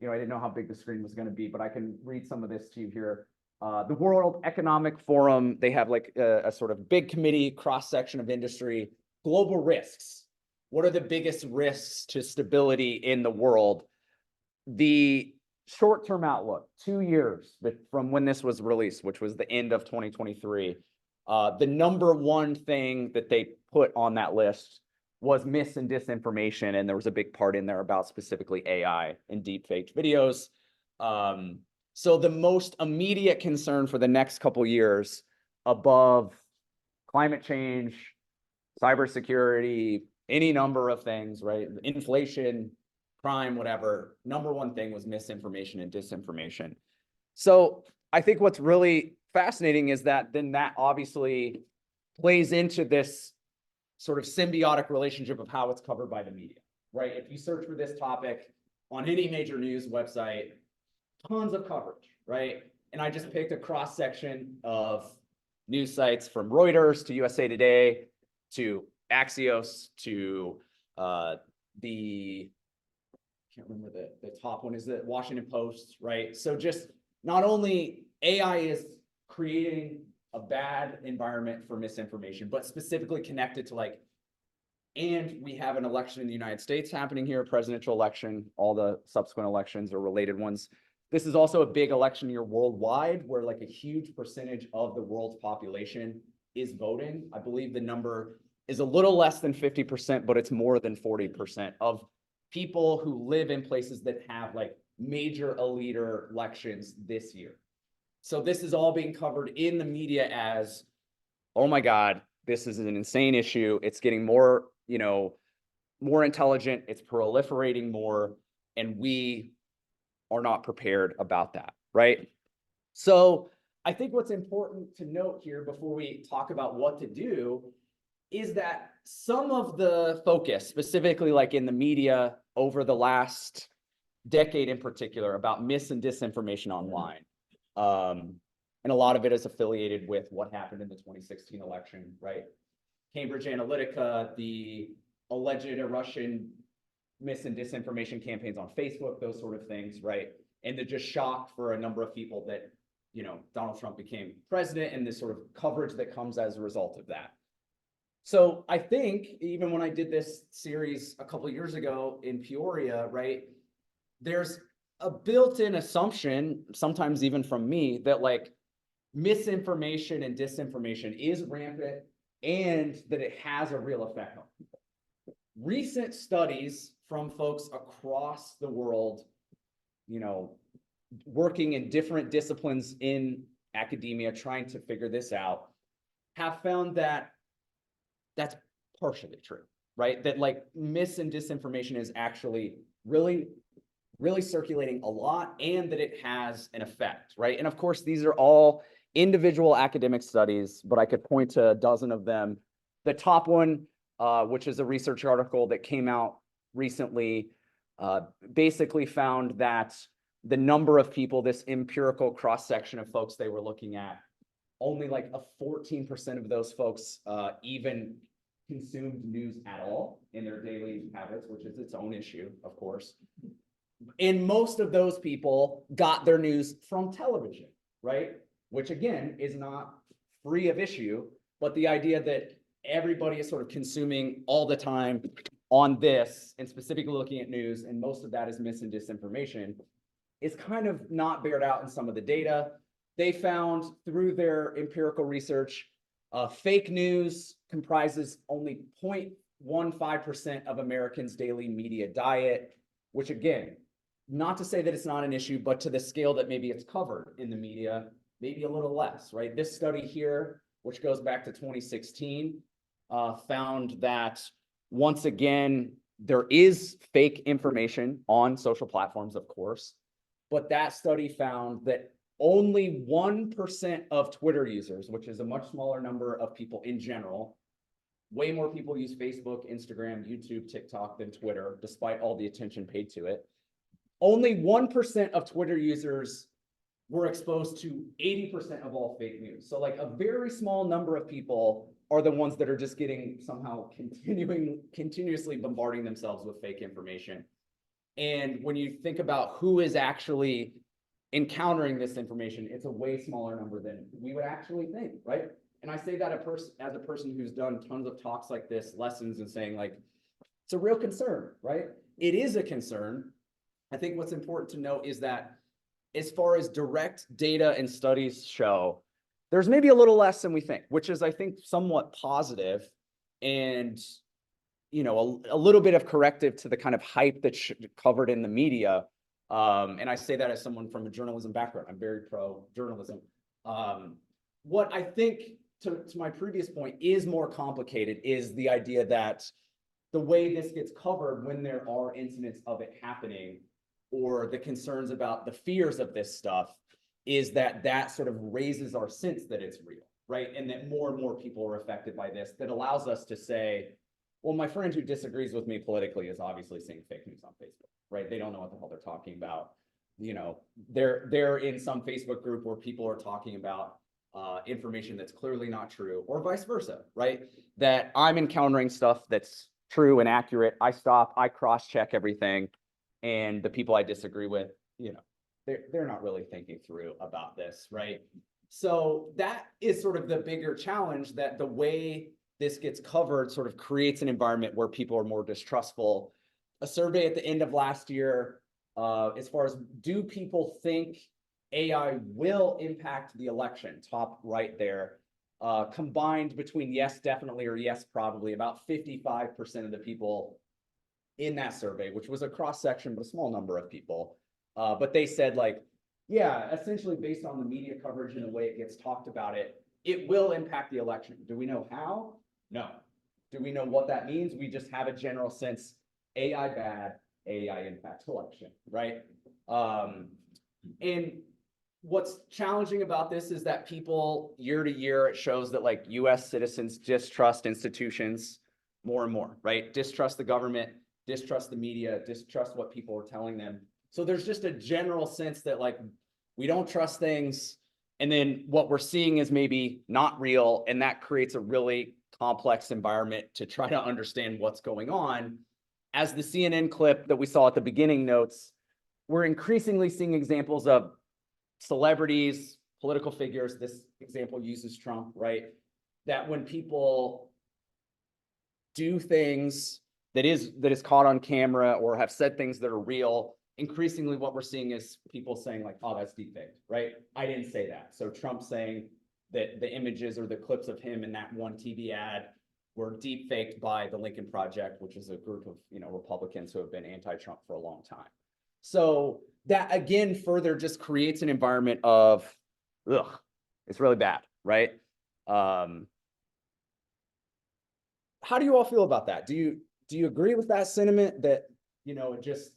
you know, I didn't know how big the screen was going to be, but I can read some of this to you here. The World Economic Forum, they have like a sort of big committee, cross-section of industry, global risks. What are the biggest risks to stability in the world? The short-term outlook, 2 years from when this was released, which was the end of 2023. The number one thing that they put on that list was mis and disinformation, and there was a big part in there about specifically AI and deepfake videos. So the most immediate concern for the next couple years, above climate change, cybersecurity, any number of things, right? Inflation, crime, whatever, number one thing was misinformation and disinformation. So I think what's really fascinating is that then that obviously plays into this sort of symbiotic relationship of how it's covered by the media, right? If you search for this topic on any major news website, tons of coverage, right? And I just picked a cross section of news sites from Reuters to USA Today to Axios to I can't remember the top one is the Washington Post, right? So just not only AI is creating a bad environment for misinformation, but specifically connected to like, and we have an election in the United States happening here, a presidential election, all the subsequent elections or related ones This is also a big election year worldwide, where like a huge percentage of the world's population is voting. I believe the number is a little less than 50%, but it's more than 40% of people who live in places that have like major elite elections this year. So this is all being covered in the media as, oh my God, this is an insane issue. It's getting more, more intelligent. It's proliferating more, and we are not prepared about that, right? So I think what's important to note here before we talk about what to do is that some of the focus, specifically like in the media over the last decade in particular, about mis and disinformation online, and a lot of it is affiliated with what happened in the 2016 election, right? Cambridge Analytica, the alleged Russian mis and disinformation campaigns on Facebook, those sort of things, right? And the just shock for a number of people that, Donald Trump became president, and this sort of coverage that comes as a result of that. So I think even when I did this series a couple of years ago in Peoria, right, there's a built-in assumption, sometimes even from me, that like misinformation and disinformation is rampant and that it has a real effect on people. Recent studies from folks across the world, working in different disciplines in academia, trying to figure this out, have found that that's partially true, right? That like mis and disinformation is actually really circulating a lot, and that it has an effect, right? And of course, these are all individual academic studies, but I could point to a dozen of them. The top one, which is a research article that came out recently, basically found that the number of people, this empirical cross-section of folks they were looking at, only like a 14% of those folks even consumed news at all in their daily habits, which is its own issue, of course. And most of those people got their news from television, right? Which again is not free of issue, but the idea that everybody is sort of consuming all the time on this and specifically looking at news, and most of that is mis and disinformation, is kind of not bared out in some of the data. They found through their empirical research, fake news comprises only 0.15% of Americans' daily media diet, which again, not to say that it's not an issue, but to the scale that maybe it's covered in the media, maybe a little less, right? This study here, which goes back to 2016, found that once again, there is fake information on social platforms, of course, but that study found that only 1% of Twitter users, which is a much smaller number of people in general, way more people use Facebook, Instagram, YouTube, TikTok than Twitter, despite all the attention paid to it. Only 1% of Twitter users were exposed to 80% of all fake news. So like a very small number of people are the ones that are just getting somehow continuously bombarding themselves with fake information. And when you think about who is actually encountering this information, it's a way smaller number than we would actually think, right? And I say that as a person who's done tons of talks like this, lessons, and saying like, it's a real concern, right? It is a concern. I think what's important to note is that as far as direct data and studies show, there's maybe a little less than we think, which is, I think, somewhat positive, and a little bit of corrective to the kind of hype that's covered in the media. And I say that as someone from a journalism background. I'm very pro journalism. What I think, to my previous point, is more complicated is the idea that the way this gets covered when there are incidents of it happening, or the concerns about the fears of this stuff, is that sort of raises our sense that it's real, right? And that more and more people are affected by this, that allows us to say, well, my friend who disagrees with me politically is obviously seeing fake news on Facebook, right? They don't know what the hell they're talking about. They're in some Facebook group where people are talking about information that's clearly not true, or vice versa, right? That I'm encountering stuff that's true and accurate. I stop, I cross-check everything, and the people I disagree with, they're not really thinking through about this, right? So that is sort of the bigger challenge, that the way this gets covered sort of creates an environment where people are more distrustful. A survey at the end of last year As far as, do people think AI will impact the election? Top right there. Combined between yes, definitely, or yes, probably, about 55% of the people in that survey, which was a cross section, but a small number of people. But they said, like, yeah, essentially based on the media coverage and the way it gets talked about it, it will impact the election. Do we know how? No. Do we know what that means? We just have a general sense, AI bad, AI impact election, right? And what's challenging about this is that people, year to year, it shows that like US citizens distrust institutions more and more, right? Distrust the government, distrust the media, distrust what people are telling them. So there's just a general sense that like, we don't trust things. And then what we're seeing is maybe not real. And that creates a really complex environment to try to understand what's going on. As the CNN clip that we saw at the beginning notes, we're increasingly seeing examples of celebrities, political figures. This example uses Trump, right? That when people do things that is caught on camera or have said things that are real, increasingly what we're seeing is people saying like, oh, that's deepfake, right? I didn't say that. So Trump saying that the images or the clips of him in that one TV ad were deepfaked by the Lincoln Project, which is a group of, you know, Republicans who have been anti-Trump for a long time. So that again further just creates an environment of, ugh, it's really bad, right? How do you all feel about that? Do you agree with that sentiment that, you know, it just,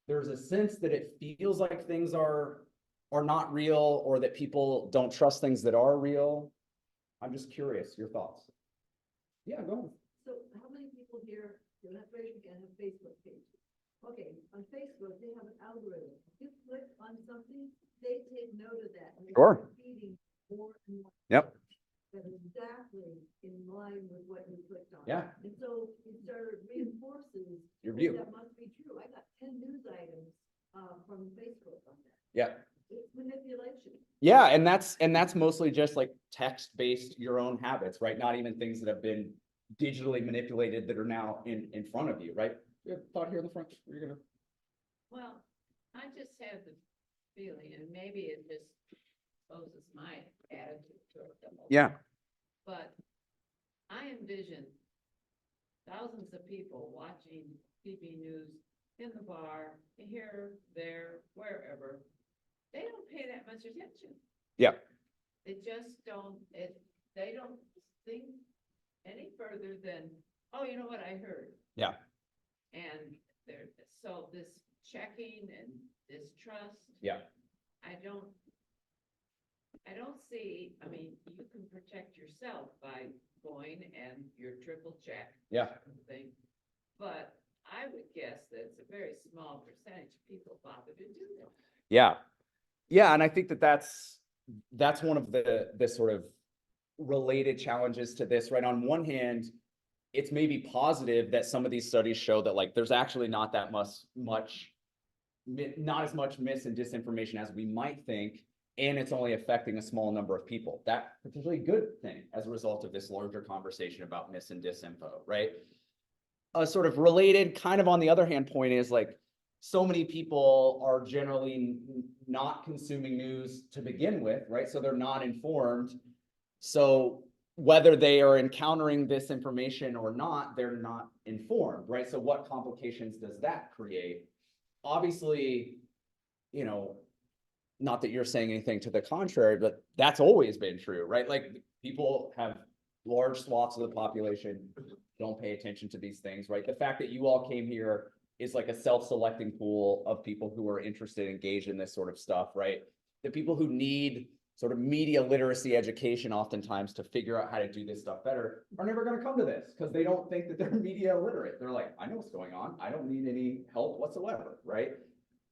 there's a sense that it feels like things are not real, or that people don't trust things that are real? I'm just curious, your thoughts. Yeah, go ahead. So how many people here, you'll have to raise your hand, have Facebook pages? Okay, on Facebook, they have an algorithm. If you click on something, they take note of that. And they Sure. start feeding more and more. Yep. That is exactly in line with what you clicked on. Yeah. And so it sort of reinforces Your view. that must be true. I got 10 news items from Facebook on that. Yeah. It's manipulation. Yeah, and that's mostly just like text-based your own habits, right? Not even things that have been digitally manipulated that are now in front of you, right? You have a thought here in the front. You're gonna. Well, I just have the feeling, and maybe it just exposes my attitude toward the whole. Yeah. But I envision thousands of people watching TV news in the bar, here, there, wherever. They don't pay that much attention. Yeah. They just don't, they don't think any further than, oh, you know what I heard? Yeah. And there, so this checking and distrust. Yeah. I don't see, I mean, you can protect yourself by going and your triple check. Yeah. Thing. But I would guess that it's a very small percentage of people bother to do that. Yeah. Yeah, and I think that's one of the sort of related challenges to this, right? On one hand, it's maybe positive that some of these studies show that like there's actually not that not as much mis and disinformation as we might think, and it's only affecting a small number of people. That's potentially a good thing as a result of this larger conversation about mis and disinfo, right? A sort of related, kind of on the other hand point is like, so many people are generally not consuming news to begin with, right? So they're not informed. So whether they are encountering this information or not, they're not informed, right? So what complications does that create? Obviously, you know, not that you're saying anything to the contrary, but that's always been true, right? Like people have large swaths of the population don't pay attention to these things, right? The fact that you all came here is like a self-selecting pool of people who are interested, engaged in this sort of stuff, right? The people who need sort of media literacy education oftentimes to figure out how to do this stuff better are never going to come to this because they don't think that they're media literate. They're like, I know what's going on. I don't need any help whatsoever, right?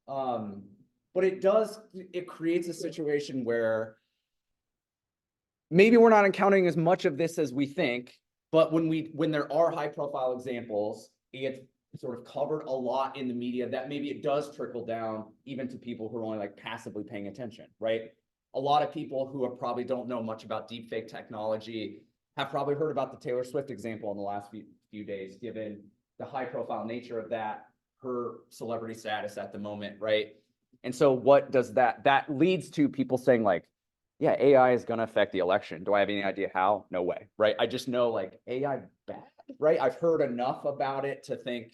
But it creates a situation where maybe we're not encountering as much of this as we think, but when there are high profile examples, it's sort of covered a lot in the media that maybe it does trickle down even to people who are only like passively paying attention, right? A lot of people who probably don't know much about deepfake technology have probably heard about the Taylor Swift example in the last few days, given the high profile nature of that. her celebrity status at the moment, right? And so what does that leads to people saying like, yeah, AI is going to affect the election. Do I have any idea how? No way, right? I just know like AI bad, right? I've heard enough about it to think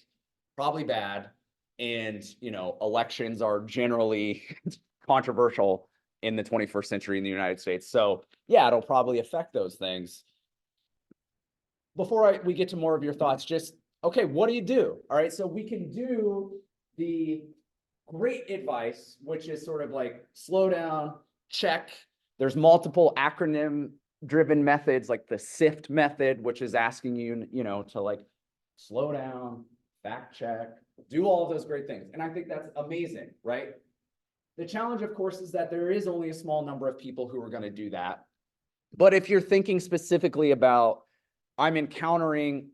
probably bad. And, elections are generally controversial in the 21st century in the United States. So yeah, it'll probably affect those things. Before we get to more of your thoughts, just, okay, what do you do? All right, so we can do the great advice, which is sort of like slow down, check. There's multiple acronym driven methods like the SIFT method, which is asking you, to like slow down, fact check, do all of those great things. And I think that's amazing, right? The challenge, of course, is that there is only a small number of people who are going to do that. But if you're thinking specifically about, I'm encountering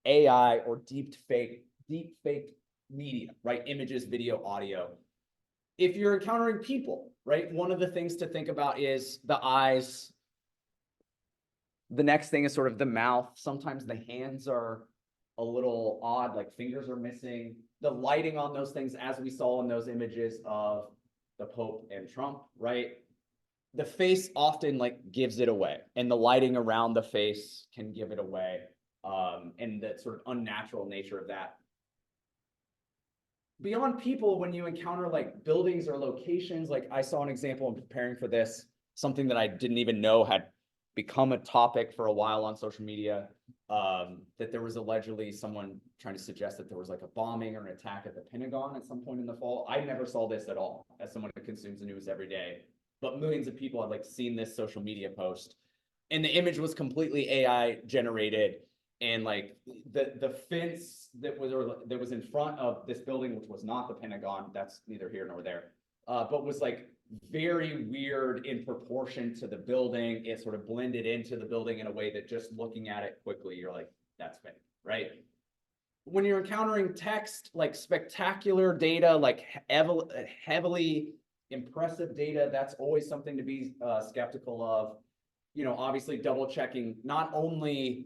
AI or deepfake media, right? Images, video, audio. If you're encountering people, right? One of the things to think about is the eyes. The next thing is sort of the mouth. Sometimes the hands are a little odd, like fingers are missing. The lighting on those things, as we saw in those images of the Pope and Trump, right? The face often like gives it away, and the lighting around the face can give it away. And the sort of unnatural nature of that. Beyond people, when you encounter like buildings or locations, like I saw an example in preparing for this, something that I didn't even know had become a topic for a while on social media, that there was allegedly someone trying to suggest that there was like a bombing or an attack at the Pentagon at some point in the fall. I never saw this at all as someone who consumes the news every day, but millions of people had like seen this social media post, and the image was completely AI generated. And like the fence that was in front of this building, which was not the Pentagon, that's neither here nor there, but was like very weird in proportion to the building. It sort of blended into the building in a way that just looking at it quickly, you're like, that's fake, right? When you're encountering text, like spectacular data, like heavily impressive data, that's always something to be skeptical of. Obviously double checking not only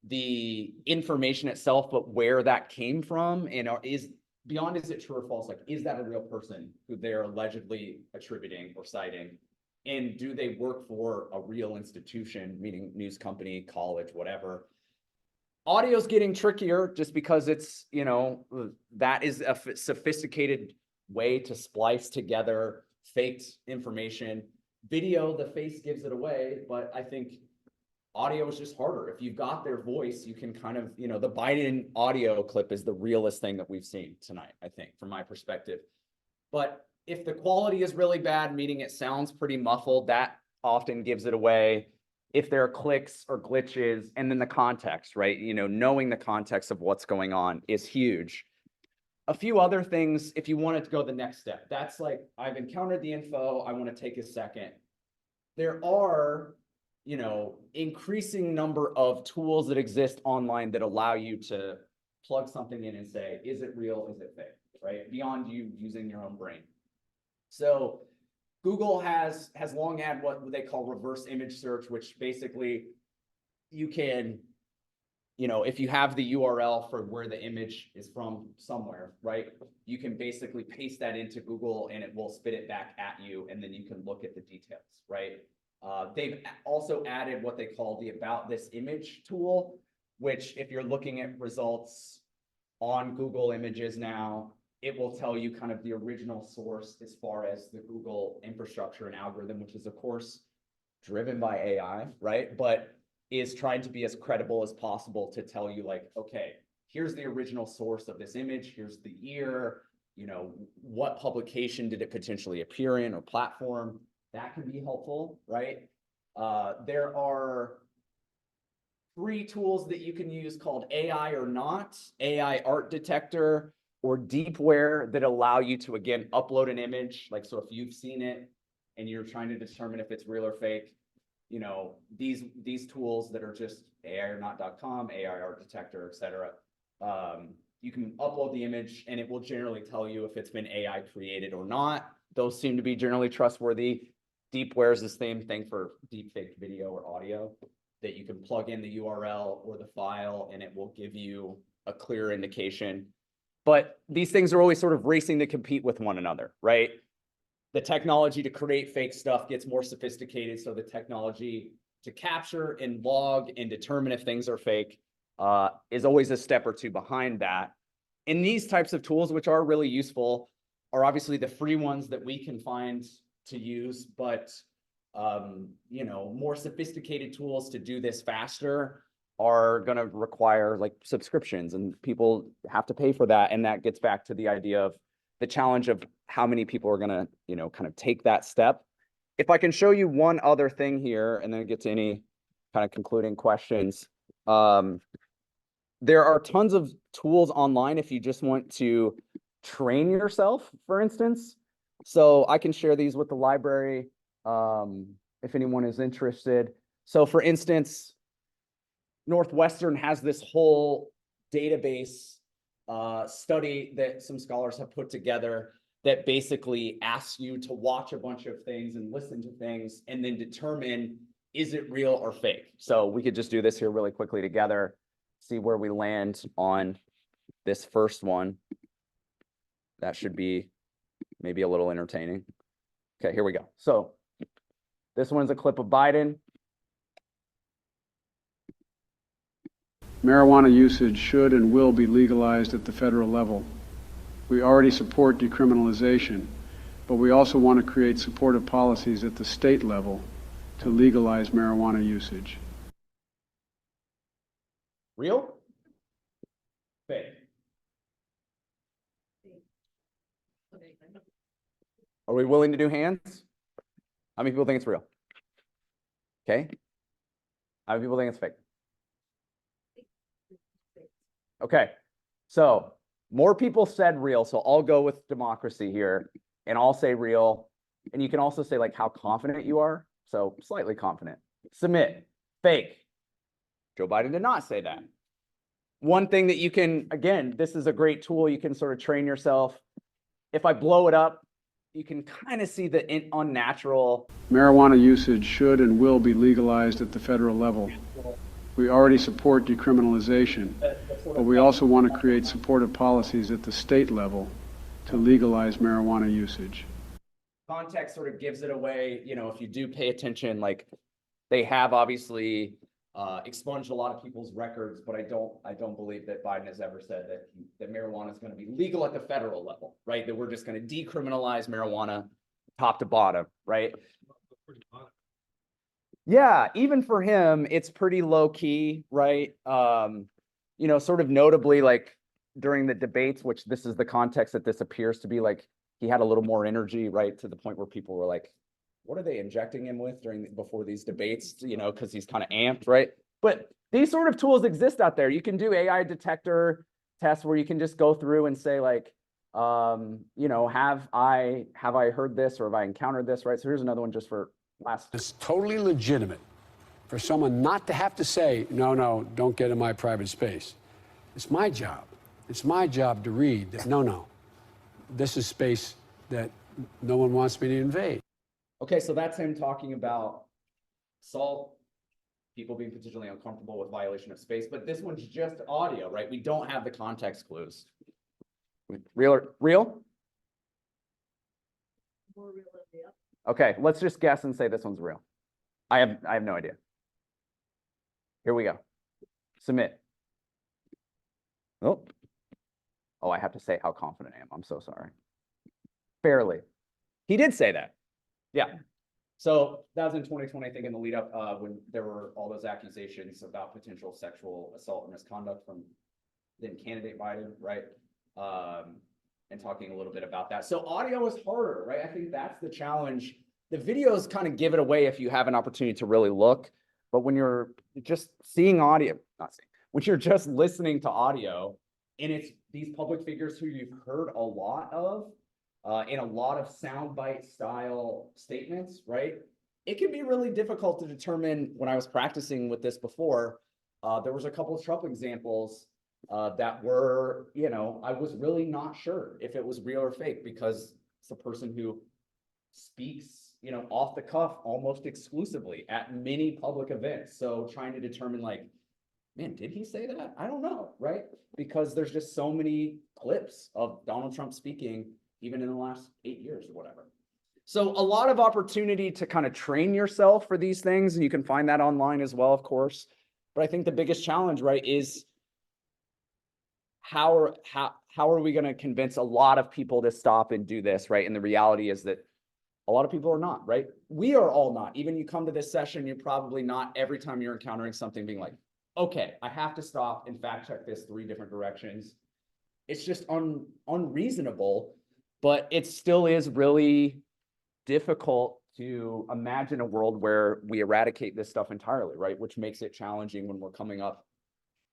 the information itself, but where that came from, and is it true or false? Like, is that a real person who they're allegedly attributing or citing? And do they work for a real institution, meaning news company, college, whatever? Audio's getting trickier just because it's, that is a sophisticated way to splice together faked information. Video, the face gives it away, but I think audio is just harder. If you've got their voice, you can kind of, the Biden audio clip is the realest thing that we've seen tonight, I think, from my perspective. But if the quality is really bad, meaning it sounds pretty muffled, that often gives it away. If there are clicks or glitches, and then the context, right? Knowing the context of what's going on is huge. A few other things, if you wanted to go the next step, that's like, I've encountered the info, I want to take a second. There are increasing number of tools that exist online that allow you to plug something in and say, is it real? Is it fake? Right? Beyond you using your own brain. So Google has long had what they call reverse image search, which basically you can, if you have the URL for where the image is from somewhere, right? You can basically paste that into Google and it will spit it back at you, and then you can look at the details, right? They've also added what they call the About This Image tool, which if you're looking at results on Google Images now, it will tell you kind of the original source as far as the Google infrastructure and algorithm, which is of course driven by AI, right? But is trying to be as credible as possible to tell you like, okay, here's the original source of this image, here's the year, what publication did it potentially appear in or platform. That can be helpful, right? There are 3 tools that you can use called AI or Not, AI Art Detector, or Deepware, that allow you to, again, upload an image. Like, so if you've seen it and you're trying to determine if it's real or fake, these tools that are just AIorNot.com, AI Art Detector, etc. You can upload the image and it will generally tell you if it's been AI created or not. Those seem to be generally trustworthy. Deepware is the same thing for deepfake video or audio, that you can plug in the URL or the file and it will give you a clear indication. But these things are always sort of racing to compete with one another, right? The technology to create fake stuff gets more sophisticated. So the technology to capture and log and determine if things are fake is always a step or two behind that. And these types of tools, which are really useful, are obviously the free ones that we can find to use, but you know, more sophisticated tools to do this faster are going to require like subscriptions, and people have to pay for that. And that gets back to the idea of the challenge of how many people are going to, you know, kind of take that step. If I can show you one other thing here and then get to any kind of concluding questions. There are tons of tools online if you just want to train yourself, for instance. So I can share these with the library if anyone is interested. So for instance, Northwestern has this whole database study that some scholars have put together that basically asks you to watch a bunch of things and listen to things and then determine, is it real or fake? So we could just do this here really quickly together, see where we land on this first one. That should be maybe a little entertaining. Okay, here we go. So this one's a clip of Biden. Marijuana usage should and will be legalized at the federal level. We already support decriminalization, but we also want to create supportive policies at the state level to legalize marijuana usage. Real? Fake? Are we willing to do hands? How many people think it's real? Okay. How many people think it's fake? Okay. So more people said real. So I'll go with democracy here and I'll say real. And you can also say like how confident you are. So slightly confident. Submit. Fake. Joe Biden did not say that. One thing that you can, again, this is a great tool. You can sort of train yourself. If I blow it up, you can kind of see the unnatural. Marijuana usage should and will be legalized at the federal level. We already support decriminalization, but we also want to create supportive policies at the state level to legalize marijuana usage. Context sort of gives it away. You know, if you do pay attention, like they have obviously expunged a lot of people's records, but I don't believe that Biden has ever said that marijuana is going to be legal at the federal level, right? That we're just going to decriminalize marijuana top to bottom, right? Yeah, even for him, it's pretty low key, right? You know, sort of notably, like during the debates, which this is the context that this appears to be, like he had a little more energy, right? To the point where people were like, what are they injecting him with before these debates, you know, because he's kind of amped, right? But these sort of tools exist out there. You can do AI detector tests where you can just go through and say like, you know, have I heard this or have I encountered this, right? So here's another one just for last. It's totally legitimate for someone not to have to say, no, don't get in my private space. It's my job. It's my job to read that, no, this is space that no one wants me to invade. Okay, so that's him talking about assault, people being potentially uncomfortable with violation of space, but this one's just audio, right? We don't have the context clues. Real? More real than the other. Okay, let's just guess and say this one's real. I have no idea. Here we go. Submit. Oh, I have to say how confident I am. I'm so sorry. Fairly. He did say that. Yeah. So that was in 2020, I think, in the lead up when there were all those accusations about potential sexual assault and misconduct from then candidate Biden, right? And talking a little bit about that. So audio is harder, right? I think that's the challenge. The videos kind of give it away if you have an opportunity to really look, but when you're just seeing audio, when you're just listening to audio, and it's these public figures who you've heard a lot of, in a lot of soundbite style statements, right? It can be really difficult to determine. When I was practicing with this before, there was a couple of Trump examples that were, you know, I was really not sure if it was real or fake because it's a person who speaks, you know, off the cuff almost exclusively at many public events. So trying to determine like, man, did he say that? I don't know, right? Because there's just so many clips of Donald Trump speaking, even in the last 8 years or whatever. So a lot of opportunity to kind of train yourself for these things, and you can find that online as well, of course. But I think the biggest challenge, right, is how are we going to convince a lot of people to stop and do this, right? And the reality is that a lot of people are not, right? We are all not. Even you come to this session, you're probably not every time you're encountering something being like, okay, I have to stop and fact check this 3 different directions. It's just unreasonable, but it still is really difficult to imagine a world where we eradicate this stuff entirely, right? Which makes it challenging when we're coming up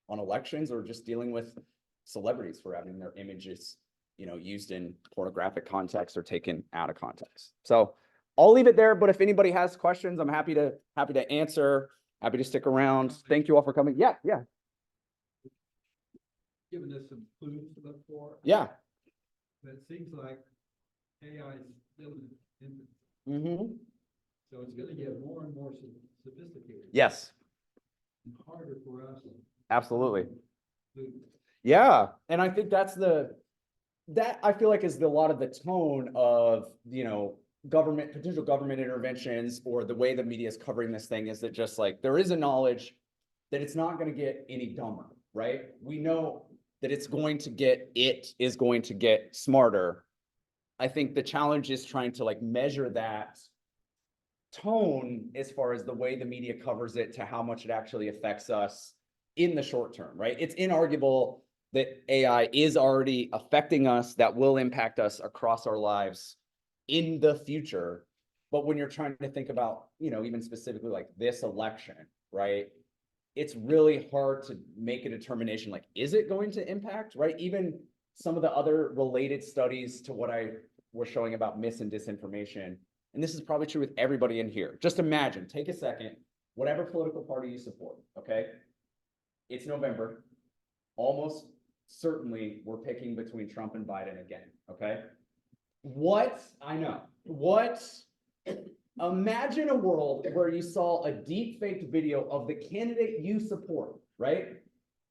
on elections or just dealing with celebrities for having their images, you know, used in pornographic context or taken out of context. So I'll leave it there, but if anybody has questions, I'm happy to answer, happy to stick around. Thank you all for coming. Yeah. Giving us some clues to look for. Yeah. But it seems like AI is still in, Mm-hmm. so it's gonna get more and more sophisticated. Yes, And harder for us. absolutely. to- Yeah. And I think that I feel like is a lot of the tone of, you know, potential government interventions or the way the media is covering this thing, is that just like, there is a knowledge that it's not going to get any dumber, right? We know that it's going to get smarter. I think the challenge is trying to like measure that tone as far as the way the media covers it to how much it actually affects us in the short term, right? It's inarguable that AI is already affecting us, that will impact us across our lives in the future. But when you're trying to think about, you know, even specifically like this election, right? It's really hard to make a determination, like, is it going to impact, right? Even some of the other related studies to what I was showing about mis and disinformation, and this is probably true with everybody in here. Just imagine, take a second, whatever political party you support, okay? It's November. Almost certainly we're picking between Trump and Biden again, okay? Imagine a world where you saw a deepfake video of the candidate you support, right?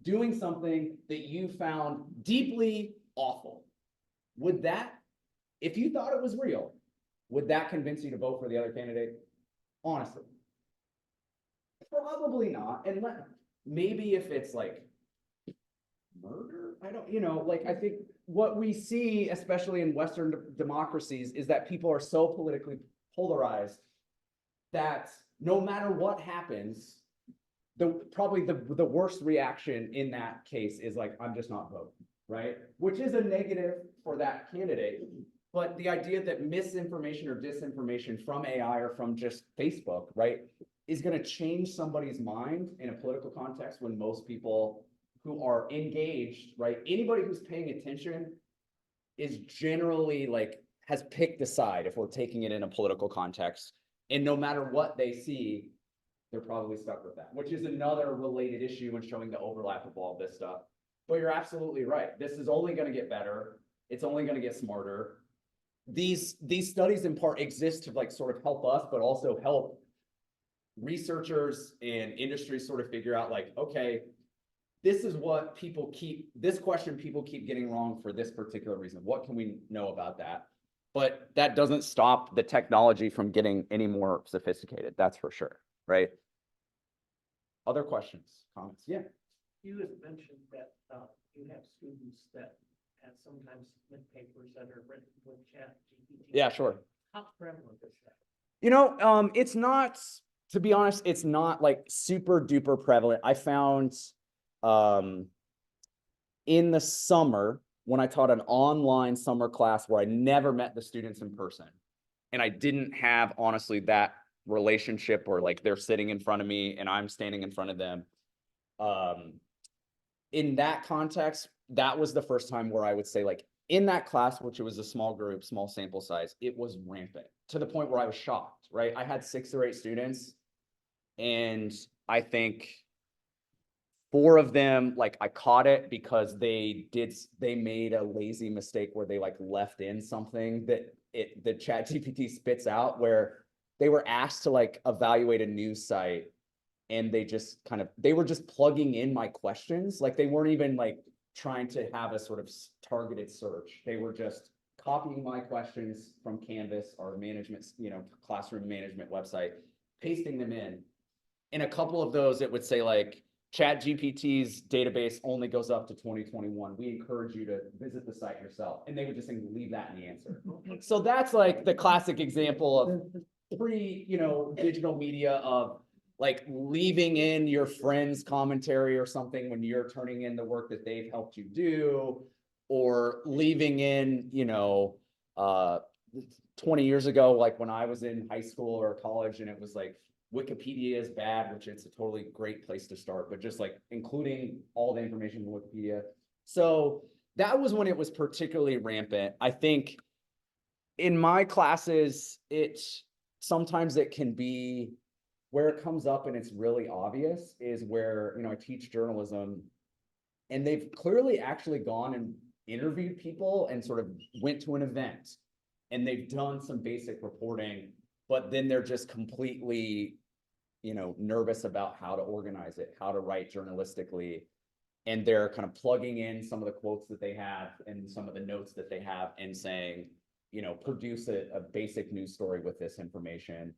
Doing something that you found deeply awful. Would that, if you thought it was real, would that convince you to vote for the other candidate? Honestly. Probably not. And maybe if it's like murder, I don't, you know, like I think what we see, especially in Western democracies, is that people are so politically polarized that no matter what happens, probably the worst reaction in that case is like, I'm just not voting, right? Which is a negative for that candidate. But the idea that misinformation or disinformation from AI or from just Facebook, right, is going to change somebody's mind in a political context when most people who are engaged, right, anybody who's paying attention is generally like, has picked a side if we're taking it in a political context. And no matter what they see, they're probably stuck with that, which is another related issue in showing the overlap of all this stuff. But you're absolutely right. This is only going to get better. It's only going to get smarter. These studies in part exist to like sort of help us, but also help researchers and industry sort of figure out like, okay, this is what this question people keep getting wrong for this particular reason. What can we know about that? But that doesn't stop the technology from getting any more sophisticated. That's for sure, right? Other questions, comments? Yeah. You had mentioned that you have students that have sometimes submit papers that are written with ChatGPT. Yeah, sure. How prevalent is that? You know, it's not, to be honest, it's not like super duper prevalent. I found in the summer when I taught an online summer class where I never met the students in person, and I didn't have honestly that relationship or like they're sitting in front of me and I'm standing in front of them. In that context, that was the first time where I would say like in that class, which it was a small group, small sample size, it was rampant to the point where I was shocked, right? I had 6 or 8 students and I think 4 of them, like I caught it because they made a lazy mistake where they like left in something that the ChatGPT spits out, where they were asked to like evaluate a news site and they were just plugging in my questions. Like they weren't even like trying to have a sort of targeted search. They were just copying my questions from Canvas, our management, classroom management website, pasting them in. In a couple of those, it would say like, ChatGPT's database only goes up to 2021. We encourage you to visit the site yourself. And they would just leave that in the answer. So that's like the classic example of digital media of like leaving in your friend's commentary or something when you're turning in the work that they've helped you do, or leaving in, 20 years ago, like when I was in high school or college, and it was like, Wikipedia is bad, which it's a totally great place to start, but just like including all the information in Wikipedia. So that was when it was particularly rampant. I think in my classes, sometimes it can be where it comes up and it's really obvious is where, I teach journalism, and they've clearly actually gone and interviewed people and sort of went to an event and they've done some basic reporting, but then they're just completely, nervous about how to organize it, how to write journalistically. And they're kind of plugging in some of the quotes that they have and some of the notes that they have and saying, produce a basic news story with this information.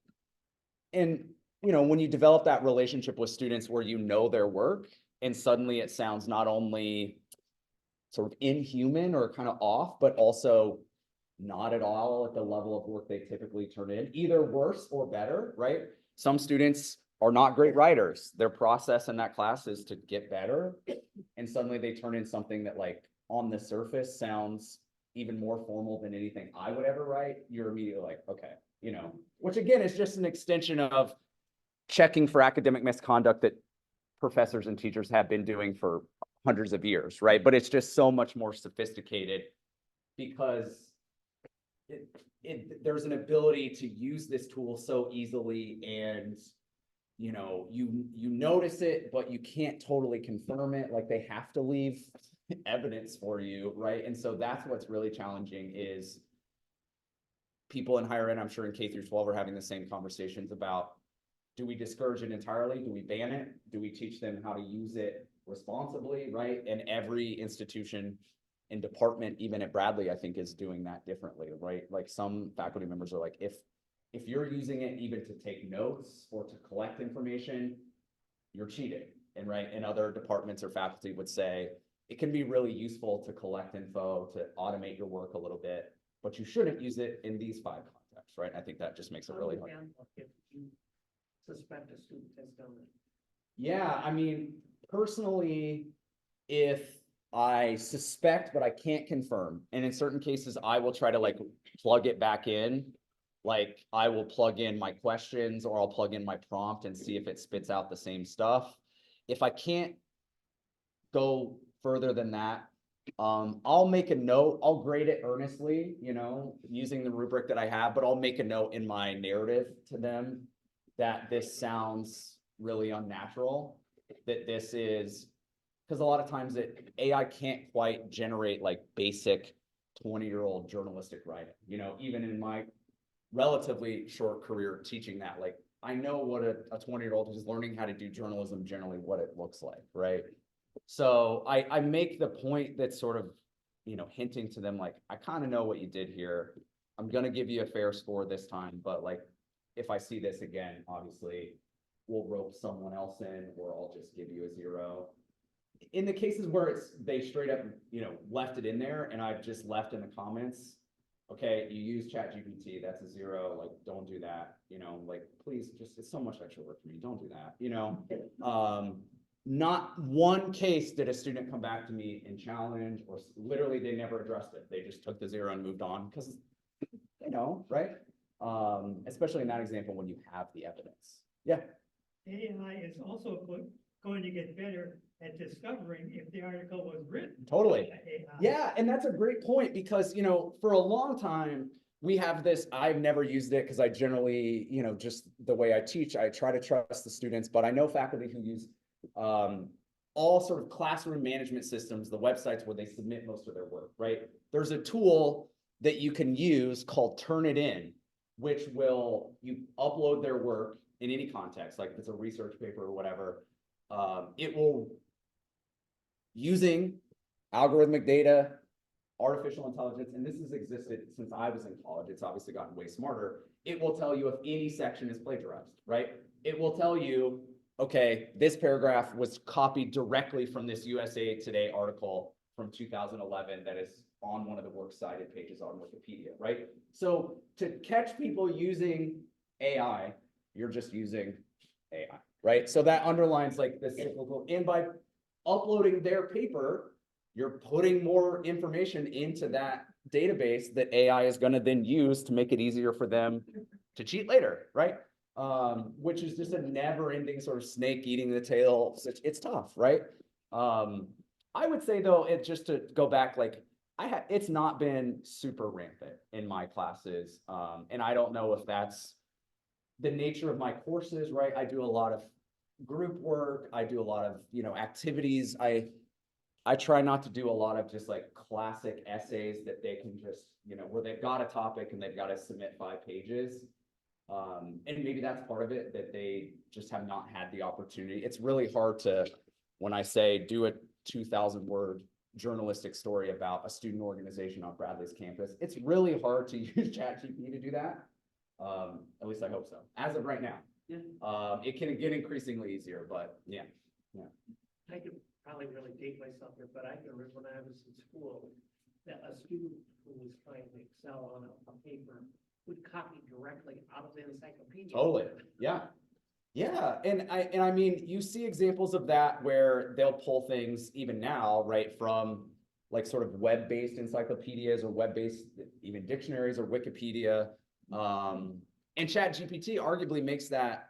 And, when you develop that relationship with students where their work, and suddenly it sounds not only sort of inhuman or kind of off, but also not at all at the level of work they typically turn in, either worse or better, right? Some students are not great writers. Their process in that class is to get better. And suddenly they turn in something that like on the surface sounds even more formal than anything I would ever write. You're immediately like, okay, which again is just an extension of checking for academic misconduct that professors and teachers have been doing for hundreds of years, right? But it's just so much more sophisticated because there's an ability to use this tool so easily, and you notice it, but you can't totally confirm it. Like they have to leave evidence for you, right? And so that's what's really challenging is people in higher ed, I'm sure in K through 12 are having the same conversations about, do we discourage it entirely? Do we ban it? Do we teach them how to use it responsibly, right? And every institution and department, even at Bradley, I think is doing that differently, right? Like some faculty members are like, if you're using it even to take notes or to collect information, you're cheating. And other departments or faculty would say, it can be really useful to collect info, to automate your work a little bit, but you shouldn't use it in these 5 contexts, right? I think that just makes it really hard. If you suspect a student has done it. Yeah, personally, if I suspect, but I can't confirm, and in certain cases, I will try to like plug it back in. Like I will plug in my questions or I'll plug in my prompt and see if it spits out the same stuff. If I can't go further than that, I'll make a note. I'll grade it earnestly, using the rubric that I have, but I'll make a note in my narrative to them that this sounds really unnatural, that this is, because a lot of times AI can't quite generate like basic 20-year-old journalistic writing, even in my relatively short career teaching that, like I know what a 20-year-old who's learning how to do journalism generally what it looks like, right? So I make the point that's sort of, hinting to them like, I kind of know what you did here. I'm going to give you a fair score this time, but like, if I see this again, obviously we'll rope someone else in, or I'll just give you a 0. In the cases where they straight up, left it in there and I've just left in the comments, okay, you use ChatGPT, that's a 0, like, don't do that, like, please, just, it's so much extra work for me, don't do that, Not one case did a student come back to me and challenge, or literally they never addressed it. They just took the 0 and moved on because right? Especially in that example when you have the evidence. Yeah. AI is also going to get better at discovering if the article was written. Totally. by AI. Yeah, and that's a great point because, for a long time, we have this, I've never used it because I generally, just the way I teach, I try to trust the students, but I know faculty who use all sort of classroom management systems, the websites where they submit most of their work, right? There's a tool that you can use called Turnitin which will, you upload their work in any context, like if it's a research paper or whatever, it will, using algorithmic data, artificial intelligence, and this has existed since I was in college, it's obviously gotten way smarter, it will tell you if any section is plagiarized, right? It will tell you, okay, this paragraph was copied directly from this USA Today article from 2011 that is on one of the works cited pages on Wikipedia, right? So to catch people using AI, you're just using AI, right? So that underlines like the cyclical, and by uploading their paper, you're putting more information into that database that AI is going to then use to make it easier for them to cheat later, right? Which is just a never-ending sort of snake eating the tail. It's tough, right? I would say though, it just to go back, like it's not been super rampant in my classes, and I don't know if that's the nature of my courses, right? I do a lot of group work. I do a lot of activities. I try not to do a lot of just like classic essays that they can just, where they've got a topic and they've got to submit 5 pages. And maybe that's part of it, that they just have not had the opportunity. It's really hard to, when I say do a 2,000-word journalistic story about a student organization on Bradley's campus, it's really hard to use ChatGPT to do that. At least I hope so. As of right now, it can get increasingly easier, but yeah. I could probably really date myself here, but I can remember when I was in school that a student who was trying to excel on a paper would copy directly out of the encyclopedia. Totally. Yeah. Yeah. And I mean, you see examples of that where they'll pull things even now, right, from like sort of web-based encyclopedias or web-based even dictionaries or Wikipedia. And ChatGPT arguably makes that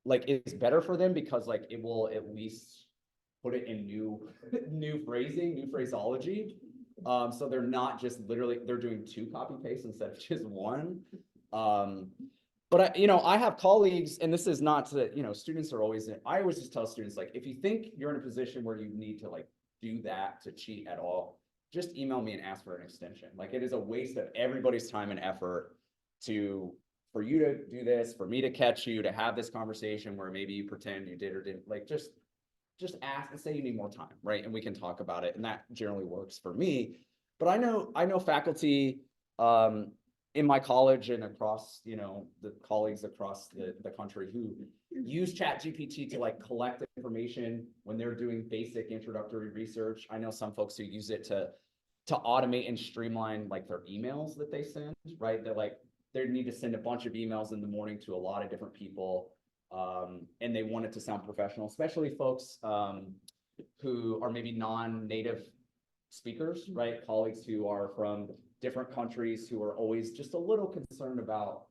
like it's better for them because like it will at least put it in new phrasing, new phraseology. So they're not just literally, they're doing 2 copy pastes instead of just 1. But I have colleagues, and this is not to, students are always, I always just tell students, like, if you think you're in a position where you need to like do that to cheat at all, just email me and ask for an extension. Like, it is a waste of everybody's time and effort for you to do this, for me to catch you, to have this conversation where maybe you pretend you did or didn't, like, just ask and say you need more time, right? And we can talk about it. And that generally works for me. But I know faculty in my college and across, the colleagues across the country who use ChatGPT to like collect information when they're doing basic introductory research. I know some folks who use it to automate and streamline like their emails that they send, right? They're like, they need to send a bunch of emails in the morning to a lot of different people. And they want it to sound professional, especially folks who are maybe non-native speakers, right? Colleagues who are from different countries who are always just a little concerned about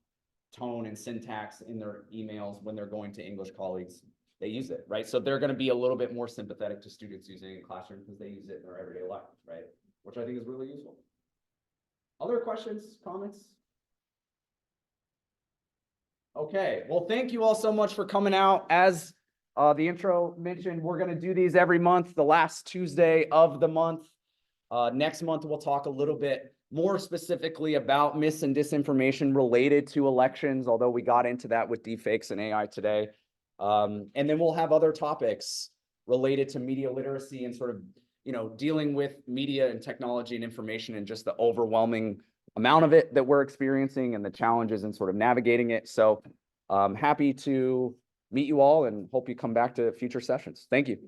tone and syntax in their emails when they're going to English colleagues. They use it, right? So they're going to be a little bit more sympathetic to students using it in classroom because they use it in their everyday life, right? Which I think is really useful. Other questions, comments? Okay, well, thank you all so much for coming out. As the intro mentioned, we're going to do these every month, the last Tuesday of the month. Next month, we'll talk a little bit more specifically about mis and disinformation related to elections, although we got into that with deepfakes and AI today. And then we'll have other topics related to media literacy and sort of, dealing with media and technology and information and just the overwhelming amount of it that we're experiencing and the challenges in sort of navigating it. So happy to meet you all and hope you come back to future sessions. Thank you.